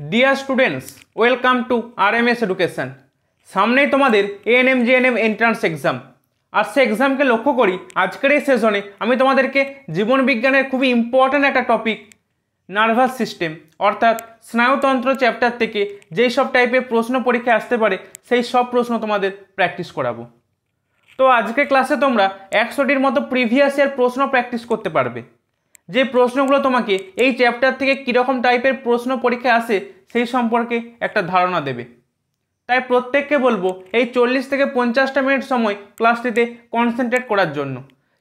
Dear students, welcome to RMS education. সামনেই তোমাদের ANM GNM entrance exam. আর সে এক্সামকে লক্ষ্য করি আজকের এই সেশনে আমি তোমাদেরকে জীবন বিজ্ঞানের খুবই ইম্পর্ট্যান্ট একটা টপিক নার্ভাস সিস্টেম অর্থাৎ স্নায়ুতন্ত্র চ্যাপ্টার থেকে যেই সব টাইপের প্রশ্ন পরীক্ষায় আসতে পারে সেই সব প্রশ্ন তোমাদের প্র্যাকটিস করাবো। তো আজকের ক্লাসে তোমরা 100টির মতো প্রিভিয়াস ইয়ার প্রশ্ন প্র্যাকটিস করতে পারবে। যে প্রশ্নগুলো তোমাকে এই চ্যাপ্টার থেকে কীরকম টাইপের প্রশ্ন পরীক্ষায় আসে সেই সম্পর্কে একটা ধারণা দেবে। তাই প্রত্যেককে বলবো এই 40 থেকে 50টা মিনিট সময় ক্লাসটিতে কনসেন্ট্রেট করার জন্য,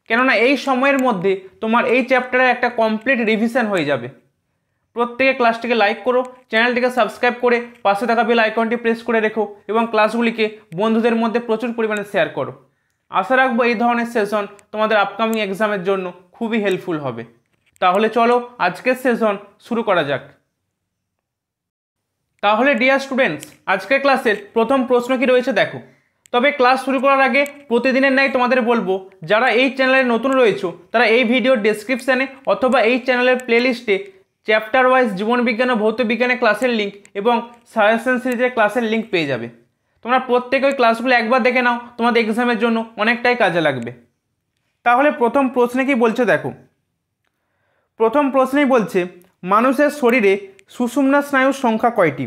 কেননা এই সময়ের মধ্যে তোমার এই চ্যাপ্টারের একটা কমপ্লিট রিভিশন হয়ে যাবে। প্রত্যেকে ক্লাসটিকে লাইক করো, চ্যানেলটিকে সাবস্ক্রাইব করে পাশে থাকা বেল আইকনটি প্রেস করে রেখো এবং ক্লাসগুলিকে বন্ধুদের মধ্যে প্রচুর পরিমাণে শেয়ার করো। আশা রাখবো এই ধরনের সেশন তোমাদের আপকামিং এক্সামের জন্য খুবই হেল্পফুল হবে। তাহলে চলো আজকের সেশন শুরু করা যাক। তাহলে ডিয়ার স্টুডেন্টস, আজকের ক্লাসের প্রথম প্রশ্ন কি রয়েছে দেখো। তবে ক্লাস শুরু করার আগে প্রতিদিনের ন্যায় তোমাদের বলবো, যারা এই চ্যানেলে নতুন রয়েছো তারা এই ভিডিওর ডেসক্রিপশানে অথবা এই চ্যানেলের প্লেলিস্টে চ্যাপ্টার ওয়াইজ জীবনবিজ্ঞান ও ভৌত বিজ্ঞানের ক্লাসের লিঙ্ক এবং সাজেশন সিরিজের ক্লাসের লিঙ্ক পেয়ে যাবে। তোমরা প্রত্যেকে ওই ক্লাসগুলো একবার দেখে নাও, তোমাদের এক্সামের জন্য অনেকটাই কাজে লাগবে। তাহলে প্রথম প্রশ্নে কি বলছে দেখো। প্রথম প্রশ্নেই বলছে মানুষের শরীরে সুষুম্না স্নায়ুর সংখ্যা কয়টি?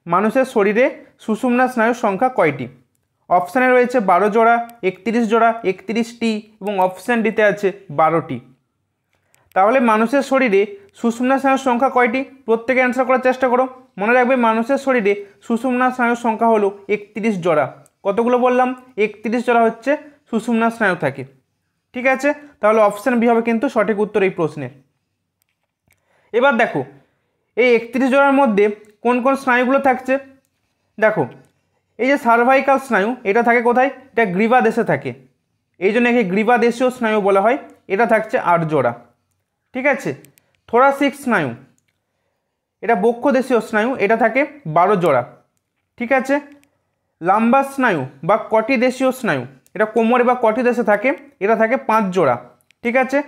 মানুষের শরীরে সুষুম্না স্নায়ুর সংখ্যা কয়টি? অপশানে রয়েছে 12 জোড়া, 31 জোড়া, 31টি এবং অপশান ডিতে আছে 12টি। তাহলে মানুষের শরীরে সুষুম্না স্নায়ুর সংখ্যা কয়টি? প্রত্যেকে অ্যান্সার করার চেষ্টা করো। মনে রাখবে মানুষের শরীরে সুষুম্না স্নায়ুর সংখ্যা হলো 31 জোড়া। কতগুলো বললাম? 31 জোড়া হচ্ছে সুষুম্না স্নায়ু থাকে। ঠিক আছে, তাহলে অপশান বি হবে কিন্তু সঠিক উত্তর এই প্রশ্নের। এবার দেখো এই 31 জোড়ার মধ্যে কোন কোন স্নায়ুগুলো থাকছে। দেখো এই যে সার্ভাইকাল স্নায়ু, এটা থাকে কোথায়? এটা গ্রীবাদেশে থাকে, এই জন্য একে গ্রীবাদেশীয় স্নায়ু বলা হয়। এটা থাকছে 8 জোড়া। ঠিক আছে, থোরাসিক স্নায়ু, এটা বক্ষদেশীয় স্নায়ু, এটা থাকে 12 জোড়া। ঠিক আছে, লাম্বার স্নায়ু বা কটিদেশীয় স্নায়ু, এটা কোমরে বা কটিদেশে থাকে, এটা থাকে 5 জোড়া। ঠিক আছে,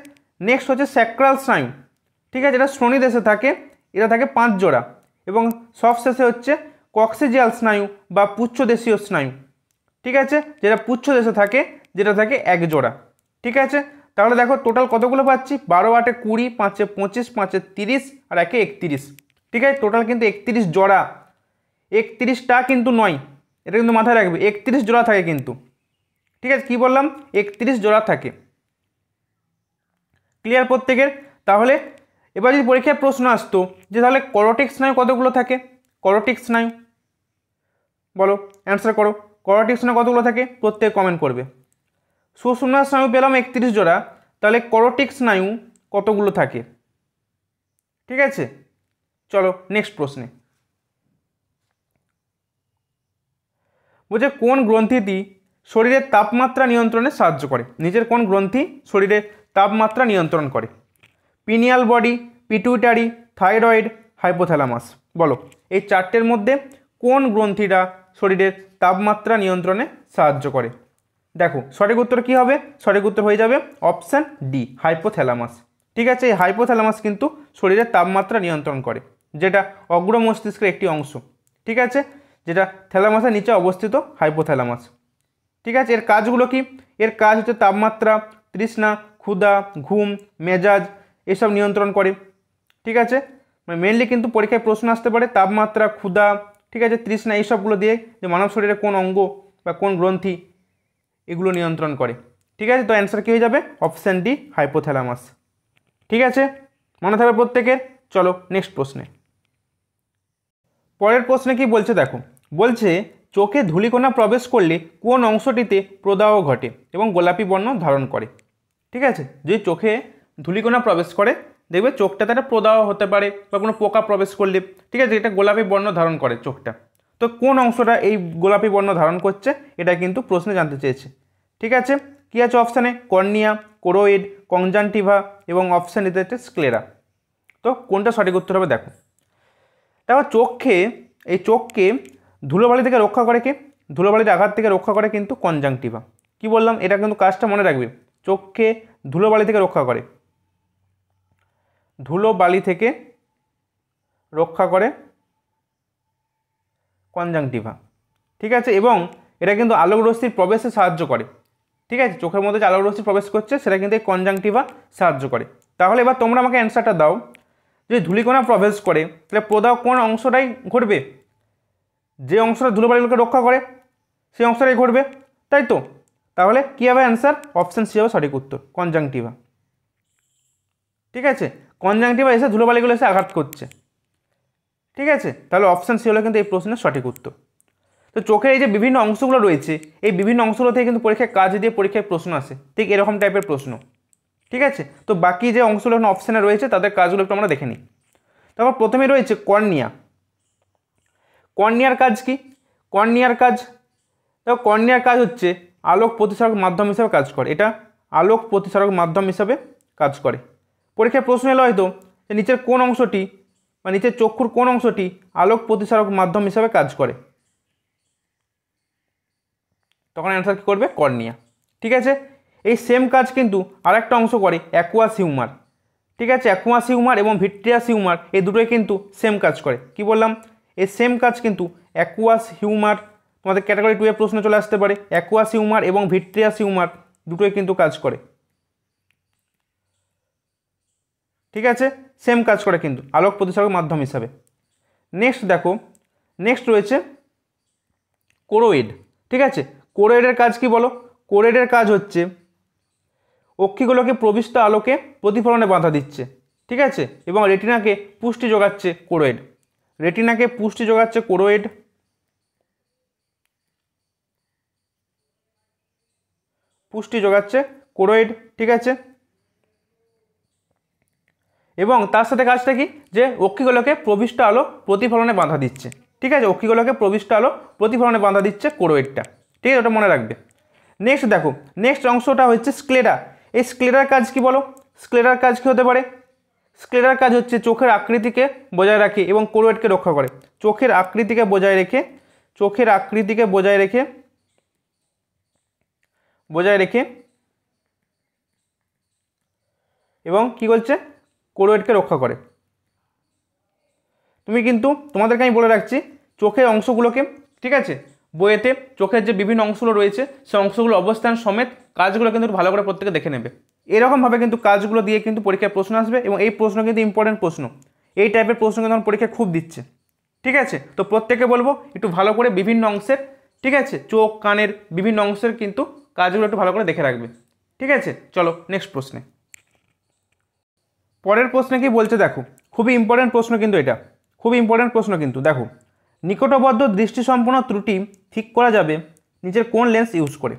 নেক্সট হচ্ছে স্যাক্রাল স্নায়ু। ঠিক আছে, এটা শ্রোণীদেশে থাকে, এটা থাকে 5 জোড়া। এবং সবশেষে হচ্ছে কক্সিজিয়াল স্নায়ু বা পুচ্ছদেশীয় স্নায়ু। ঠিক আছে, যেটা পুচ্ছদেশে থাকে, যেটা থাকে 1 জোড়া। ঠিক আছে, তাহলে দেখো টোটাল কতগুলো পাচ্ছি? 12 8 20, 5 25, 5 30 আর 1 31। ঠিক আছে, টোটাল কিন্তু 31 জোড়া। 31টা কিন্তু নয়, এটা কিন্তু মাথায় রাখবে, 31 জোড়া থাকে কিন্তু। ঠিক আছে, কি বললাম? 31 জোড়া থাকে। ক্লিয়ার প্রত্যেকের? তাহলে এবার যদি পরীক্ষায় প্রশ্ন আসতো যে তাহলে করোটিক স্নায়ু কতগুলো থাকে? করোটিক স্নায়ু বলো, অ্যান্সার করো। করোটিক স্নায়ু কতগুলো থাকে? প্রত্যেকে কমেন্ট করবে। সুষুম্না স্নায়ু পেলাম 31 জোড়া, তাহলে করোটিক স্নায়ু কতগুলো থাকে? ঠিক আছে, চলো নেক্সট প্রশ্নে। বলছে কোন গ্রন্থিটি শরীরের তাপমাত্রা নিয়ন্ত্রণে সাহায্য করে? নিজের কোন গ্রন্থি শরীরের তাপমাত্রা নিয়ন্ত্রণ করে? Pineal body, pituitary, thyroid, hypothalamus. বলো এই চারটের মধ্যে কোন গ্রন্থিটা শরীরের তাপমাত্রা নিয়ন্ত্রণে সাহায্য করে? দেখো সঠিক উত্তর কী হবে? সঠিক উত্তর হয়ে যাবে অপশান ডি, হাইপোথ্যালামাস। ঠিক আছে, এই হাইপোথ্যালামাস কিন্তু শরীরের তাপমাত্রা নিয়ন্ত্রণ করে, যেটা অগ্র মস্তিষ্কের একটি অংশ। ঠিক আছে, যেটা থ্যালামাসের নিচে অবস্থিত হাইপোথ্যালামাস। ঠিক আছে, এর কাজগুলো কি? এর কাজ হচ্ছে তাপমাত্রা, তৃষ্ণা, ক্ষুধা, ঘুম, মেজাজ এসব নিয়ন্ত্রণ করে। ঠিক আছে, মানে মেনলি কিন্তু পরীক্ষায় প্রশ্ন আসতে পারে তাপমাত্রা, ক্ষুধা, ঠিক আছে, তৃষ্ণা এইসবগুলো দিয়ে যে মানব শরীরে কোন অঙ্গ বা কোন গ্রন্থি এগুলো নিয়ন্ত্রণ করে। ঠিক আছে, তো অ্যান্সার কী হয়ে যাবে? Option D, hypothalamus. ঠিক আছে, মনে থাকবে প্রত্যেকের। চলো নেক্সট প্রশ্নে। পরের প্রশ্নে কি বলছে দেখো। বলছে চোখে ধূলিকণা প্রবেশ করলে কোন অংশটিতে প্রদাহ ঘটে এবং গোলাপি বর্ণ ধারণ করে? ঠিক আছে, যদি চোখে ধূলিকণা প্রবেশ করে দেখবে চোখটাতে একটা প্রদাহ হতে পারে, বা কোনো পোকা প্রবেশ করলে, ঠিক আছে, এটা গোলাপি বর্ণ ধারণ করে চোখটা। তো কোন অংশটা এই গোলাপি বর্ণ ধারণ করছে এটা কিন্তু প্রশ্নে জানতে চেয়েছে। ঠিক আছে, কী আছে অপশানে? কর্নিয়া, কোরোইড, কনজাংটিভা এবং অপশান দিতে হচ্ছে স্ক্লেরা। তো কোনটা সঠিক উত্তর হবে দেখো। দেখো এই চোখকে ধুলোবালি থেকে রক্ষা করে কে? ধুলোবালির আঘাত থেকে রক্ষা করে কিন্তু কনজাংটিভা। কি বললাম? এটা কিন্তু কাজটা মনে রাখবে, চোখকে ধুলোবালি থেকে রক্ষা করে, ধুলোবালি থেকে রক্ষা করে কনজাংটিভা। ঠিক আছে, এবং এটা কিন্তু আলোক রশ্মির প্রবেশে সাহায্য করে। ঠিক আছে, চোখের মধ্যে যে আলোক রশ্মি প্রবেশ করছে সেটা কিন্তু এই কনজাংটিভা সাহায্য করে। তাহলে এবার তোমরা আমাকে অ্যান্সারটা দাও, যদি ধূলিকণা প্রবেশ করে তাহলে প্রদাহ কোন অংশটাই ঘটবে? যে অংশটা ধুলোবালিগুলোকে রক্ষা করে সেই অংশটাই ঘটবে, তাই তো? তাহলে কী হবে অ্যান্সার? অপশান সি হবে সঠিক উত্তর, কনজাংটিভা। ঠিক আছে, কনজাংটিভা এসে ধুলোবালিগুলো এসে আঘাত করছে। ঠিক আছে, তাহলে অপশান সি হলো কিন্তু এই প্রশ্নের সঠিক উত্তর। তো চোখের এই যে বিভিন্ন অংশগুলো রয়েছে, এই বিভিন্ন অংশগুলো থেকে কিন্তু পরীক্ষায় কাজ দিয়ে পরীক্ষায় প্রশ্ন আসে, ঠিক এরকম টাইপের প্রশ্ন। ঠিক আছে, তো বাকি যে অংশগুলো এখন অপশানে রয়েছে তাদের কাজগুলো একটু আমরা দেখে নিই। তারপর প্রথমে রয়েছে কর্নিয়া। কর্নিয়ার কাজ কি? কর্নিয়ার কাজ, দেখো কর্নিয়ার কাজ হচ্ছে আলোক প্রতিসারক মাধ্যম হিসাবে কাজ করে। এটা আলোক প্রতিসারক মাধ্যম হিসাবে কাজ করে। পরীক্ষায় প্রশ্ন এলো হয়তো যে নিচের কোন অংশটি বা নিচের চক্ষুর কোন অংশটি আলোক প্রতিসারক মাধ্যম হিসাবে কাজ করে, তখন অ্যান্সার কী করবে? কর্নিয়া। ঠিক আছে, এই সেম কাজ কিন্তু আরেকটা অংশ করে অ্যাকুয়াস হিউমার। ঠিক আছে, অ্যাকুয়াস হিউমার এবং ভিট্রিয়াস হিউমার এই দুটোই কিন্তু সেম কাজ করে। কি বললাম? এই সেম কাজ কিন্তু অ্যাকুয়াস হিউমার, তোমাদের ক্যাটাগরি 2 এ প্রশ্ন চলে আসতে পারে, অ্যাকুয়াস হিউমার এবং ভিট্রিয়াস হিউমার দুটোই কিন্তু কাজ করে। ঠিক আছে, সেম কাজ করে কিন্তু আলোক প্রতিসারক মাধ্যম হিসাবে। নেক্সট দেখো, নেক্সট রয়েছে কোরোয়েড। ঠিক আছে, কোরোয়েডের কাজ কি বলো? কোরোয়েডের কাজ হচ্ছে অক্ষিগুলোকে প্রবিষ্ট আলোকে প্রতিফলনে বাধা দিচ্ছে। ঠিক আছে, এবং রেটিনাকে পুষ্টি যোগাচ্ছে কোরোয়েড। রেটিনাকে পুষ্টি যোগাচ্ছে কোরোয়েড। পুষ্টি যোগাচ্ছে কোরোয়েড। ঠিক আছে, এবং তার সাথে কাজটা কি? যে অক্ষিগুলোকে প্রবিষ্ট আলো প্রতিফলনে বাধা দিচ্ছে। ঠিক আছে, অক্ষিগুলোকে প্রবিষ্ট আলো প্রতিফলনে বাধা দিচ্ছে কোরোয়েডটা। ঠিক আছে, ওটা মনে রাখবে। নেক্সট দেখো, নেক্সট অংশটা হচ্ছে স্ক্লেরা। এই স্ক্লেরার কাজ কি বলো? স্ক্লেরার কাজ কি হতে পারে? স্ক্লেরার কাজ হচ্ছে চোখের আকৃতিকে বজায় রাখে এবং কোরোয়েডকে রক্ষা করে। চোখের আকৃতিকে বজায় রেখে, চোখের আকৃতিকে বজায় রেখে এবং কি বলছে? কোরোয়েডকে রক্ষা করে। তুমি কিন্তু তোমাদেরকে আমি বলে রাখছি, চোখের অংশগুলোকে, ঠিক আছে, বইয়েতে চোখের যে বিভিন্ন অংশগুলো রয়েছে সেই অংশগুলো অবস্থান সমেত কাজগুলো কিন্তু ভালো করে প্রত্যেকে দেখে নেবে। এরকমভাবে কিন্তু কাজগুলো দিয়ে কিন্তু পরীক্ষায় প্রশ্ন আসবে, এবং এই প্রশ্ন কিন্তু ইম্পর্টেন্ট প্রশ্ন। এই টাইপের প্রশ্ন কিন্তু আমার পরীক্ষায় খুব দিচ্ছে। ঠিক আছে, তো প্রত্যেকে বলবো একটু ভালো করে বিভিন্ন অংশের, ঠিক আছে, চোখ কানের বিভিন্ন অংশের কিন্তু কাজগুলো একটু ভালো করে দেখে রাখবে। ঠিক আছে, চলো নেক্সট প্রশ্নে। পরের প্রশ্নে কি বলছে দেখো, খুবই ইম্পর্টেন্ট প্রশ্ন কিন্তু এটা, খুবই ইম্পর্টেন্ট প্রশ্ন কিন্তু। দেখো, নিকটবদ্ধ দৃষ্টিসম্পন্ন ত্রুটি ঠিক করা যাবে নিচের কোন লেন্স ইউজ করে?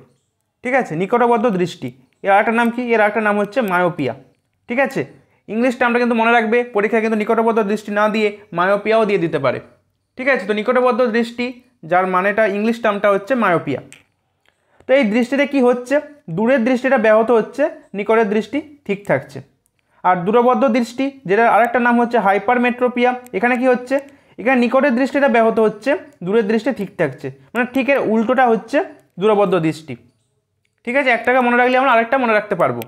ঠিক আছে, নিকটবদ্ধ দৃষ্টি, এর আরেকটা নাম কি? এর আরেকটা নাম হচ্ছে মায়োপিয়া। ঠিক আছে, ইংলিশ টার্মটা কিন্তু মনে রাখবে, পরীক্ষায় কিন্তু নিকটবদ্ধ দৃষ্টি না দিয়ে মায়োপিয়াও দিয়ে দিতে পারে। ঠিক আছে, তো নিকটবদ্ধ দৃষ্টি যার মানেটা ইংলিশ টার্মটা হচ্ছে মায়োপিয়া। তো এই দৃষ্টিতে কি হচ্ছে? দূরের দৃষ্টিটা ব্যাহত হচ্ছে, নিকটের দৃষ্টি ঠিক থাকছে। আর দূরবদ্ধ দৃষ্টি, যেটা আরেকটা নাম হচ্ছে হাইপারমেট্রোপিয়া, এখানে কি হচ্ছে? এখানে নিকটের দৃষ্টিটা ব্যাহত হচ্ছে, দূরের দৃষ্টি ঠিক থাকছে, মানে ঠিক এর উল্টোটা হচ্ছে দূরবদ্ধ দৃষ্টি। ঠিক আছে, একটাকে মনে রাখলে আমরা আরেকটা মনে রাখতে পারবো।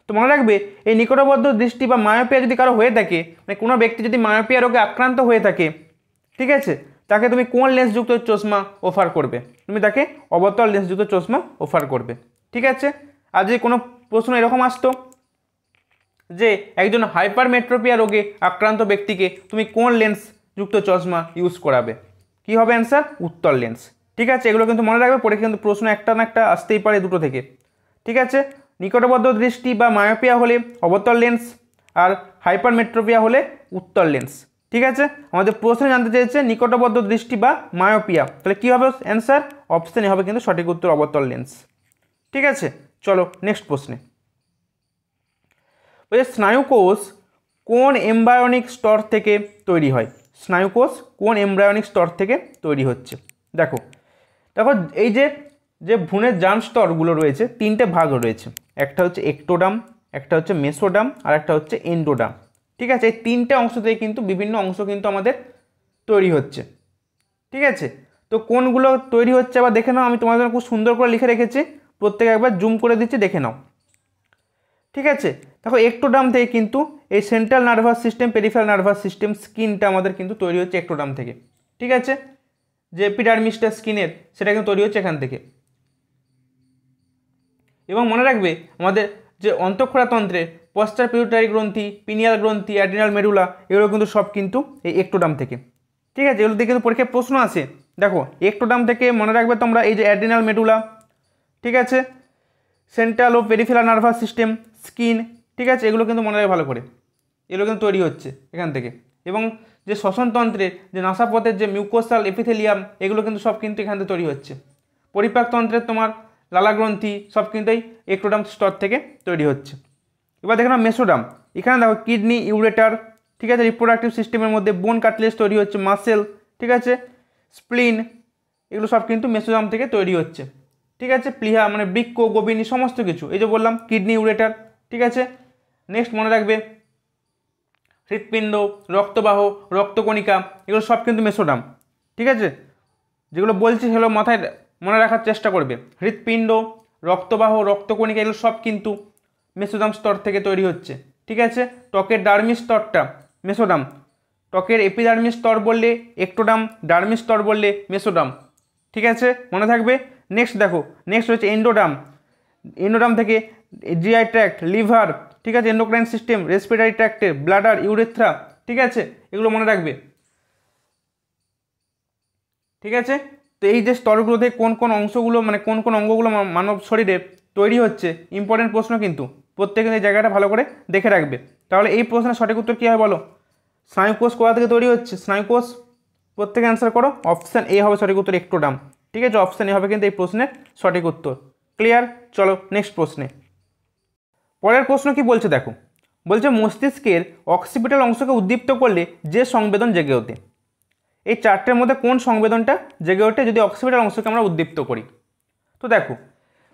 তো মনে রাখবে, এই নিকটবদ্ধ দৃষ্টি বা মায়োপিয়া যদি কারো হয়ে থাকে, মানে কোনো ব্যক্তি যদি মায়োপিয়া রোগে আক্রান্ত হয়ে থাকে, ঠিক আছে, তাকে তুমি কোন লেন্সযুক্ত চশমা অফার করবে? তুমি তাকে অবতল লেন্সযুক্ত চশমা অফার করবে। ঠিক আছে, আর যদি কোনো প্রশ্ন এরকম আসতো যে একজন হাইপারমেট্রোপিয়া রোগে আক্রান্ত ব্যক্তিকে তুমি কোন লেন্স যুক্ত চশমা ইউজ করাবে? কি হবে অ্যান্সার? উত্তল লেন্স। ঠিক আছে, এগুলো কিন্তু মনে রাখবে, পরে কিন্তু প্রশ্ন একটা না একটা আসতেই পারে দুটো থেকে। ঠিক আছে, নিকটবদ্ধ দৃষ্টি বা মায়োপিয়া হলে অবতল লেন্স, আর হাইপারমেট্রোপিয়া হলে উত্তল লেন্স। ঠিক আছে, আমাদের প্রশ্নে জানতে চেয়েছে নিকটবদ্ধ দৃষ্টি বা মায়োপিয়া, তাহলে কী হবে অ্যান্সার? অপশানে হবে কিন্তু সঠিক উত্তর অবতল লেন্স। ঠিক আছে, চলো নেক্সট প্রশ্নে। ওই স্নায়ুকোষ কোন এমব্রায়োনিক স্তর থেকে তৈরি হয়? স্নায়ুকোষ কোন এমব্রায়োনিক স্তর থেকে তৈরি হচ্ছে? দেখো দেখো, এই যে যে ভ্রূণের জান স্তরগুলো রয়েছে, তিনটে ভাগ রয়েছে, একটা হচ্ছে একটোডাম, একটা হচ্ছে মেসোডাম, আর একটা হচ্ছে এন্ডোডাম। ঠিক আছে, এই তিনটে অংশ থেকে কিন্তু বিভিন্ন অংশ কিন্তু আমাদের তৈরি হচ্ছে। ঠিক আছে, তো কোনগুলো তৈরি হচ্ছে আবার দেখে নাও, আমি তোমাদের জন্য খুব সুন্দর করে লিখে রেখেছি, প্রত্যেকে একবার জুম করে দিচ্ছি, দেখে নাও। ঠিক আছে, দেখো একটোডাম থেকে কিন্তু এই central nervous system, peripheral nervous system, স্কিনটা আমাদের কিন্তু তৈরি হচ্ছে একটোডাম থেকে। ঠিক আছে, যে এপিডার্মিসটা স্কিনের, সেটা কিন্তু তৈরি হচ্ছে এখান থেকে। এবং মনে রাখবে আমাদের যে অন্তঃক্ষরাতন্ত্রের পশ্চাৎ পিটুইটারি গ্রন্থি, পিনিয়াল গ্রন্থি, অ্যাড্রিনাল মেডুলা, এগুলো কিন্তু সব কিন্তু এই একটোডার্ম থেকে। ঠিক আছে, এগুলো থেকে কিন্তু পরীক্ষায় প্রশ্ন আসে। দেখো একটোডার্ম থেকে মনে রাখবে তোমরা এই যে অ্যাড্রিনাল মেডুলা, ঠিক আছে, সেন্ট্রাল ও পেরিফেরাল নার্ভাস সিস্টেম, স্কিন, ঠিক আছে, এগুলো কিন্তু মনে রাখবে ভালো করে, এগুলো কিন্তু তৈরি হচ্ছে এখান থেকে। এবং যে শ্বসনতন্ত্রের যে নাসাপথের যে মিউকোসাল এপিথেলিয়াম, এগুলো কিন্তু সব কিন্তু এখান থেকে তৈরি হচ্ছে। পরিপাকতন্ত্রের তোমার লালাগ্রন্থি সব কিন্তু এই একটোডার্ম স্তর থেকে তৈরি হচ্ছে। এবার দেখো না মেসোডার্ম, এখানে দেখো কিডনি, ইউরেটার, ঠিক আছে, রিপ্রোডাক্টিভ সিস্টেমের মধ্যে বোন কাটলেজ তৈরি হচ্ছে, মাসেল, ঠিক আছে, স্প্লিন, এগুলো সব কিন্তু মেসোডার্ম থেকে তৈরি হচ্ছে। ঠিক আছে, প্লিহা মানে বৃক্ক, গোবিনী, সমস্ত কিছু, এই যে বললাম কিডনি, ইউরেটার, ঠিক আছে। নেক্সট মনে রাখবে হৃৎপিণ্ড, রক্তবাহ, রক্তকণিকা, এগুলো সব কিন্তু মেসোডার্ম। ঠিক আছে, যেগুলো বলছি সেগুলো মাথায় মনে রাখার চেষ্টা করবে। হৃৎপিণ্ড, রক্তবাহ, রক্তকণিকা, এগুলো সব কিন্তু মেসোডার্ম স্তর থেকে তৈরি হচ্ছে। ঠিক আছে, ত্বকের ডার্মিস স্তরটা মেসোডার্ম, ত্বকের এপিডার্মিস স্তর বললে একটোডার্ম, ডার্মিস স্তর বললে মেসোডার্ম। ঠিক আছে, মনে থাকবে। নেক্সট দেখো, নেক্সট হচ্ছে এন্ডোডার্ম। এন্ডোডার্ম থেকে জিআই ট্র্যাক্ট, লিভার, ঠিক আছে, এন্ডোক্রাইন সিস্টেম, রেসপিরেটরি ট্র্যাক্টে, ব্লাডার, ইউরেথ্রা, ঠিক আছে, এগুলো মনে রাখবে। ঠিক আছে, তো এই যে স্তরগুলো থেকে কোন কোন অংশগুলো মানে কোন কোন অঙ্গগুলো মানব শরীরে তৈরি হচ্ছে, ইম্পর্টেন্ট প্রশ্ন কিন্তু, প্রত্যেকে এই জায়গাটা ভালো করে দেখে রাখবে। তাহলে এই প্রশ্নের সঠিক উত্তর কী হয় বলো? স্নায়ুকোষ কোথা থেকে তৈরি হচ্ছে? স্নায়ুকোষ, প্রত্যেকে অ্যান্সার করো। অপশান এ হবে সঠিক উত্তর, একটোডার্ম। ঠিক আছে, অপশান এ হবে কিন্তু এই প্রশ্নের সঠিক উত্তর। ক্লিয়ার? চলো নেক্সট প্রশ্নে। পরের প্রশ্ন কি বলছে দেখো, বলছে মস্তিষ্কের অক্সিপিটাল অংশকে উদ্দীপ্ত করলে যে সংবেদন জেগে ওঠে, এই চারটের মধ্যে কোন সংবেদনটা জেগে ওঠে যদি অক্সিপিটাল অংশকে আমরা উদ্দীপ্ত করি? তো দেখো,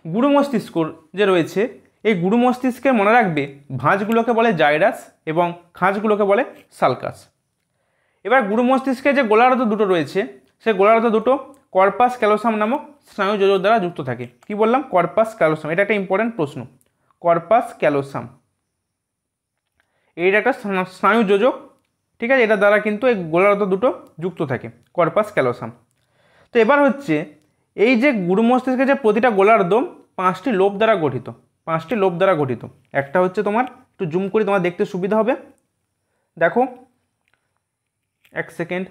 গুরু মস্তিষ্ক যে রয়েছে, এই গুরু মস্তিষ্কে মনে রাখবে ভাঁজগুলোকে বলে জাইরাস এবং খাঁজগুলোকে বলে সালকাস। এবার গুরু মস্তিষ্কে যে গোলার্ধ দুটো রয়েছে, সেই গোলার্ধ দুটো কর্পাস ক্যালোসাম নামক স্নায়ু যোজক দ্বারা যুক্ত থাকে। কি বললাম? কর্পাস ক্যালোসাম, এটা একটা ইম্পর্টেন্ট প্রশ্ন। কর্পাস ক্যালোসাম এইটা একটা স্নায়ু যোজক, ঠিক আছে, এটা দ্বারা কিন্তু এই গোলার্ধ দুটো যুক্ত থাকে, কর্পাস ক্যালোসাম। তো এবার হচ্ছে এই যে গুরু মস্তিষ্কের যে প্রতিটা গোলার্ধ 5টি লোব দ্বারা গঠিত, 5টি লোব দ্বারা গঠিত। একটা হচ্ছে তোমার, একটু জুম করি তোমার দেখতে সুবিধা হবে, দেখো এক সেকেন্ড,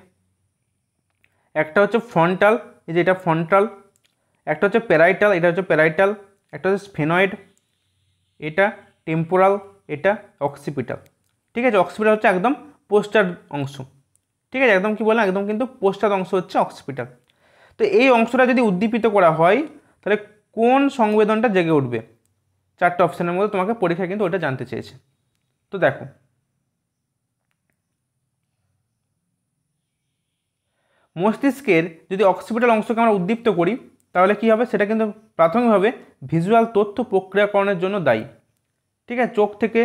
একটা হচ্ছে ফ্রন্টাল, এই যে এটা ফ্রন্টাল, একটা হচ্ছে প্যারাইটাল, এটা হচ্ছে প্যারাইটাল, একটা হচ্ছে স্ফেনয়েড, এটা টেম্পোরাল, এটা অক্সিপিটাল। ঠিক আছে, অক্সিপিটাল হচ্ছে একদম পোস্টার অংশ। ঠিক আছে, একদম কি বললাম, একদম কিন্তু পোস্টার অংশ হচ্ছে অক্সিপিটাল। তো এই অংশটা যদি উদ্দীপিত করা হয় তাহলে কোন সংবেদনটা জেগে উঠবে? 4টে অপশানের মধ্যে তোমাকে পরীক্ষা কিন্তু ওটা জানতে চেয়েছে। তো দেখো, মস্তিষ্কের যদি অক্সিপিটাল অংশকে আমরা উদ্দীপ্ত করি তাহলে কি হবে? সেটা কিন্তু প্রাথমিকভাবে ভিজুয়াল তথ্য প্রক্রিয়াকরণের জন্য দায়ী। ঠিক আছে, চোখ থেকে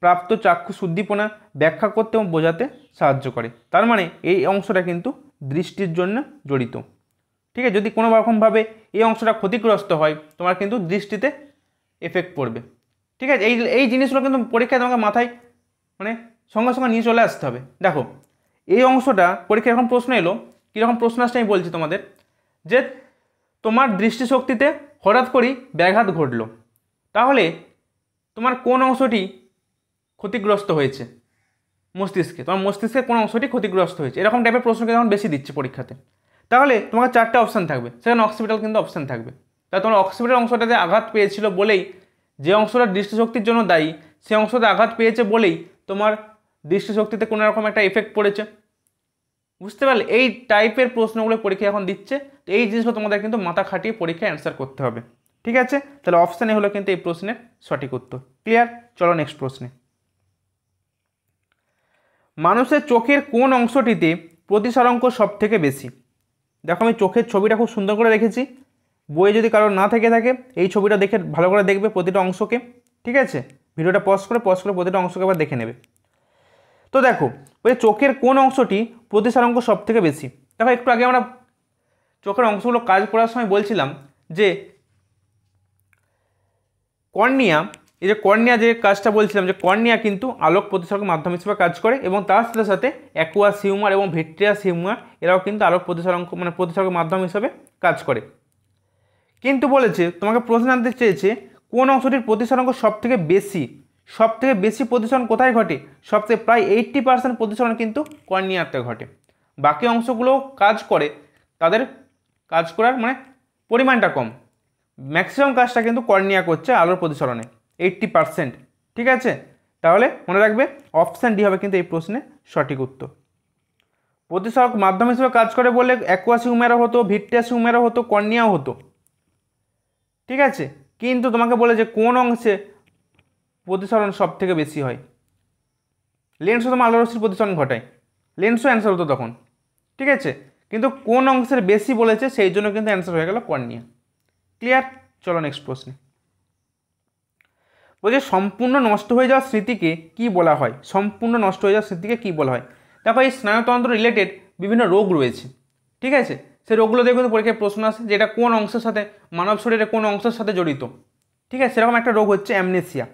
প্রাপ্ত চাক্ষুষ উদ্দীপনা ব্যাখ্যা করতে এবং বোঝাতে সাহায্য করে। তার মানে এই অংশটা কিন্তু দৃষ্টির জন্য জড়িত। ঠিক আছে, যদি কোনো রকমভাবে এই অংশটা ক্ষতিগ্রস্ত হয় তোমার কিন্তু দৃষ্টিতে এফেক্ট পড়বে। ঠিক আছে, এই জিনিসগুলো কিন্তু পরীক্ষায় তোমাকে মাথায় মানে সঙ্গে সঙ্গে নিয়ে চলে আসতে হবে। দেখো, এই অংশটা পরীক্ষায় এরকম প্রশ্ন এলো, কীরকম প্রশ্ন আসছে আমি বলছি তোমাদের, যে তোমার দৃষ্টিশক্তিতে হঠাৎ করেই ব্যাঘাত ঘটলো, তাহলে তোমার কোন অংশটি ক্ষতিগ্রস্ত হয়েছে? মস্তিষ্কে, তোমার মস্তিষ্কের কোন অংশটি ক্ষতিগ্রস্ত হয়েছে, এরকম টাইপের প্রশ্নকে যখন বেশি দিচ্ছে পরীক্ষাতে, তাহলে তোমাকে 4টে অপশান থাকবে, সেখানে অক্সিপিটাল কিন্তু অপশান থাকবে। তাই তোমার অক্সিপিটাল অংশটাতে আঘাত পেয়েছিল বলেই, যে অংশটা দৃষ্টিশক্তির জন্য দায়ী সেই অংশতে আঘাত পেয়েছে বলেই তোমার দৃষ্টিশক্তিতে কোনো রকম একটা এফেক্ট পড়েছে। বুঝতে পারলে? এই টাইপের প্রশ্নগুলো পরীক্ষা এখন দিচ্ছে, তো এই জিনিসগুলো তোমাদের কিন্তু মাথা খাটিয়ে পরীক্ষায় অ্যান্সার করতে হবে। ঠিক আছে, তাহলে অপশানে হলো কিন্তু এই প্রশ্নের সঠিক উত্তর। ক্লিয়ার? চলো নেক্সট প্রশ্নে। মানুষের চোখের কোন অংশটিতে প্রতিসারাঙ্ক সব থেকে বেশি? দেখো, আমি চোখের ছবিটা খুব সুন্দর করে রেখেছি, বইয়ে যদি কারোর না থেকে থাকে এই ছবিটা দেখে ভালো করে দেখবে প্রতিটা অংশকে। ঠিক আছে, ভিডিওটা পজ করে প্রতিটা অংশকে আবার দেখে নেবে। তো দেখো, ওই চোখের কোন অংশটি প্রতিসারাঙ্ক সব থেকে বেশি? দেখো, একটু আগে আমরা চোখের অংশগুলো কাজ করার সময় বলছিলাম যে কর্নিয়া এই যে কর্নিয়া যে কাজটা বলছিলাম যে কর্নিয়া কিন্তু আলোক প্রতিসরক মাধ্যম হিসেবে কাজ করে এবং তার সাথে সাথে অ্যাকুয়াস হিউমার এবং ভিট্রিয়াস হিউমার এরাও কিন্তু আলোক প্রতিসরক মানে প্রতিসরক মাধ্যম হিসেবে কাজ করে। কিন্তু বলেছে তোমাকে প্রশ্ন জানতে চেয়েছে কোন অংশটির প্রতিসরণ সবথেকে বেশি প্রতিসরণ কোথায় ঘটে? সবথেকে প্রায় 80% প্রতিসরণ কিন্তু কর্নিয়াতে ঘটে। বাকি অংশগুলো কাজ করে, তাদের কাজ করার মানে পরিমাণটা কম, ম্যাক্সিমাম কাজটা কিন্তু কর্নিয়া করছে আলোর প্রতিসরণে 80%। ঠিক আছে, তাহলে মনে রাখবে অপশান ডি হবে কিন্তু এই প্রশ্নের সঠিক উত্তর। প্রতিসরক মাধ্যম হিসেবে কাজ করে বলে অ্যাকুয়াস হিউমারও হতো, ভিট্রিয়াস হিউমারও হতো, কর্নিয়াও হতো। ঠিক আছে, কিন্তু তোমাকে বলে যে কোন অংশে প্রতিসরণ সব থেকে বেশি হয়? লেন্সও তোমার আলোর রশ্মির প্রতিসরণ ঘটায়, লেন্সও অ্যান্সার হতো তখন। ঠিক আছে, কিন্তু কোন অংশের বেশি বলেছে সেই জন্য কিন্তু অ্যান্সার হয়ে গেল কর্নিয়া। ক্লিয়ার? চলো নেক্সট প্রশ্নে। বলছে সম্পূর্ণ নষ্ট হয়ে যাওয়া স্মৃতিকে কি বলা হয়? সম্পূর্ণ নষ্ট হয়ে যাওয়া স্মৃতিকে কি বলা হয়? দেখো এই স্নায়ুতন্ত্র রিলেটেড বিভিন্ন রোগ রয়েছে। ঠিক আছে, সেই রোগগুলো দেখবে তো পরীক্ষায় প্রশ্ন আসে যে এটা কোন অংশের সাথে, মানব শরীরে কোন অংশের সাথে জড়িত। ঠিক আছে, সেরকম একটা রোগ হচ্ছে অ্যামনেসিয়া।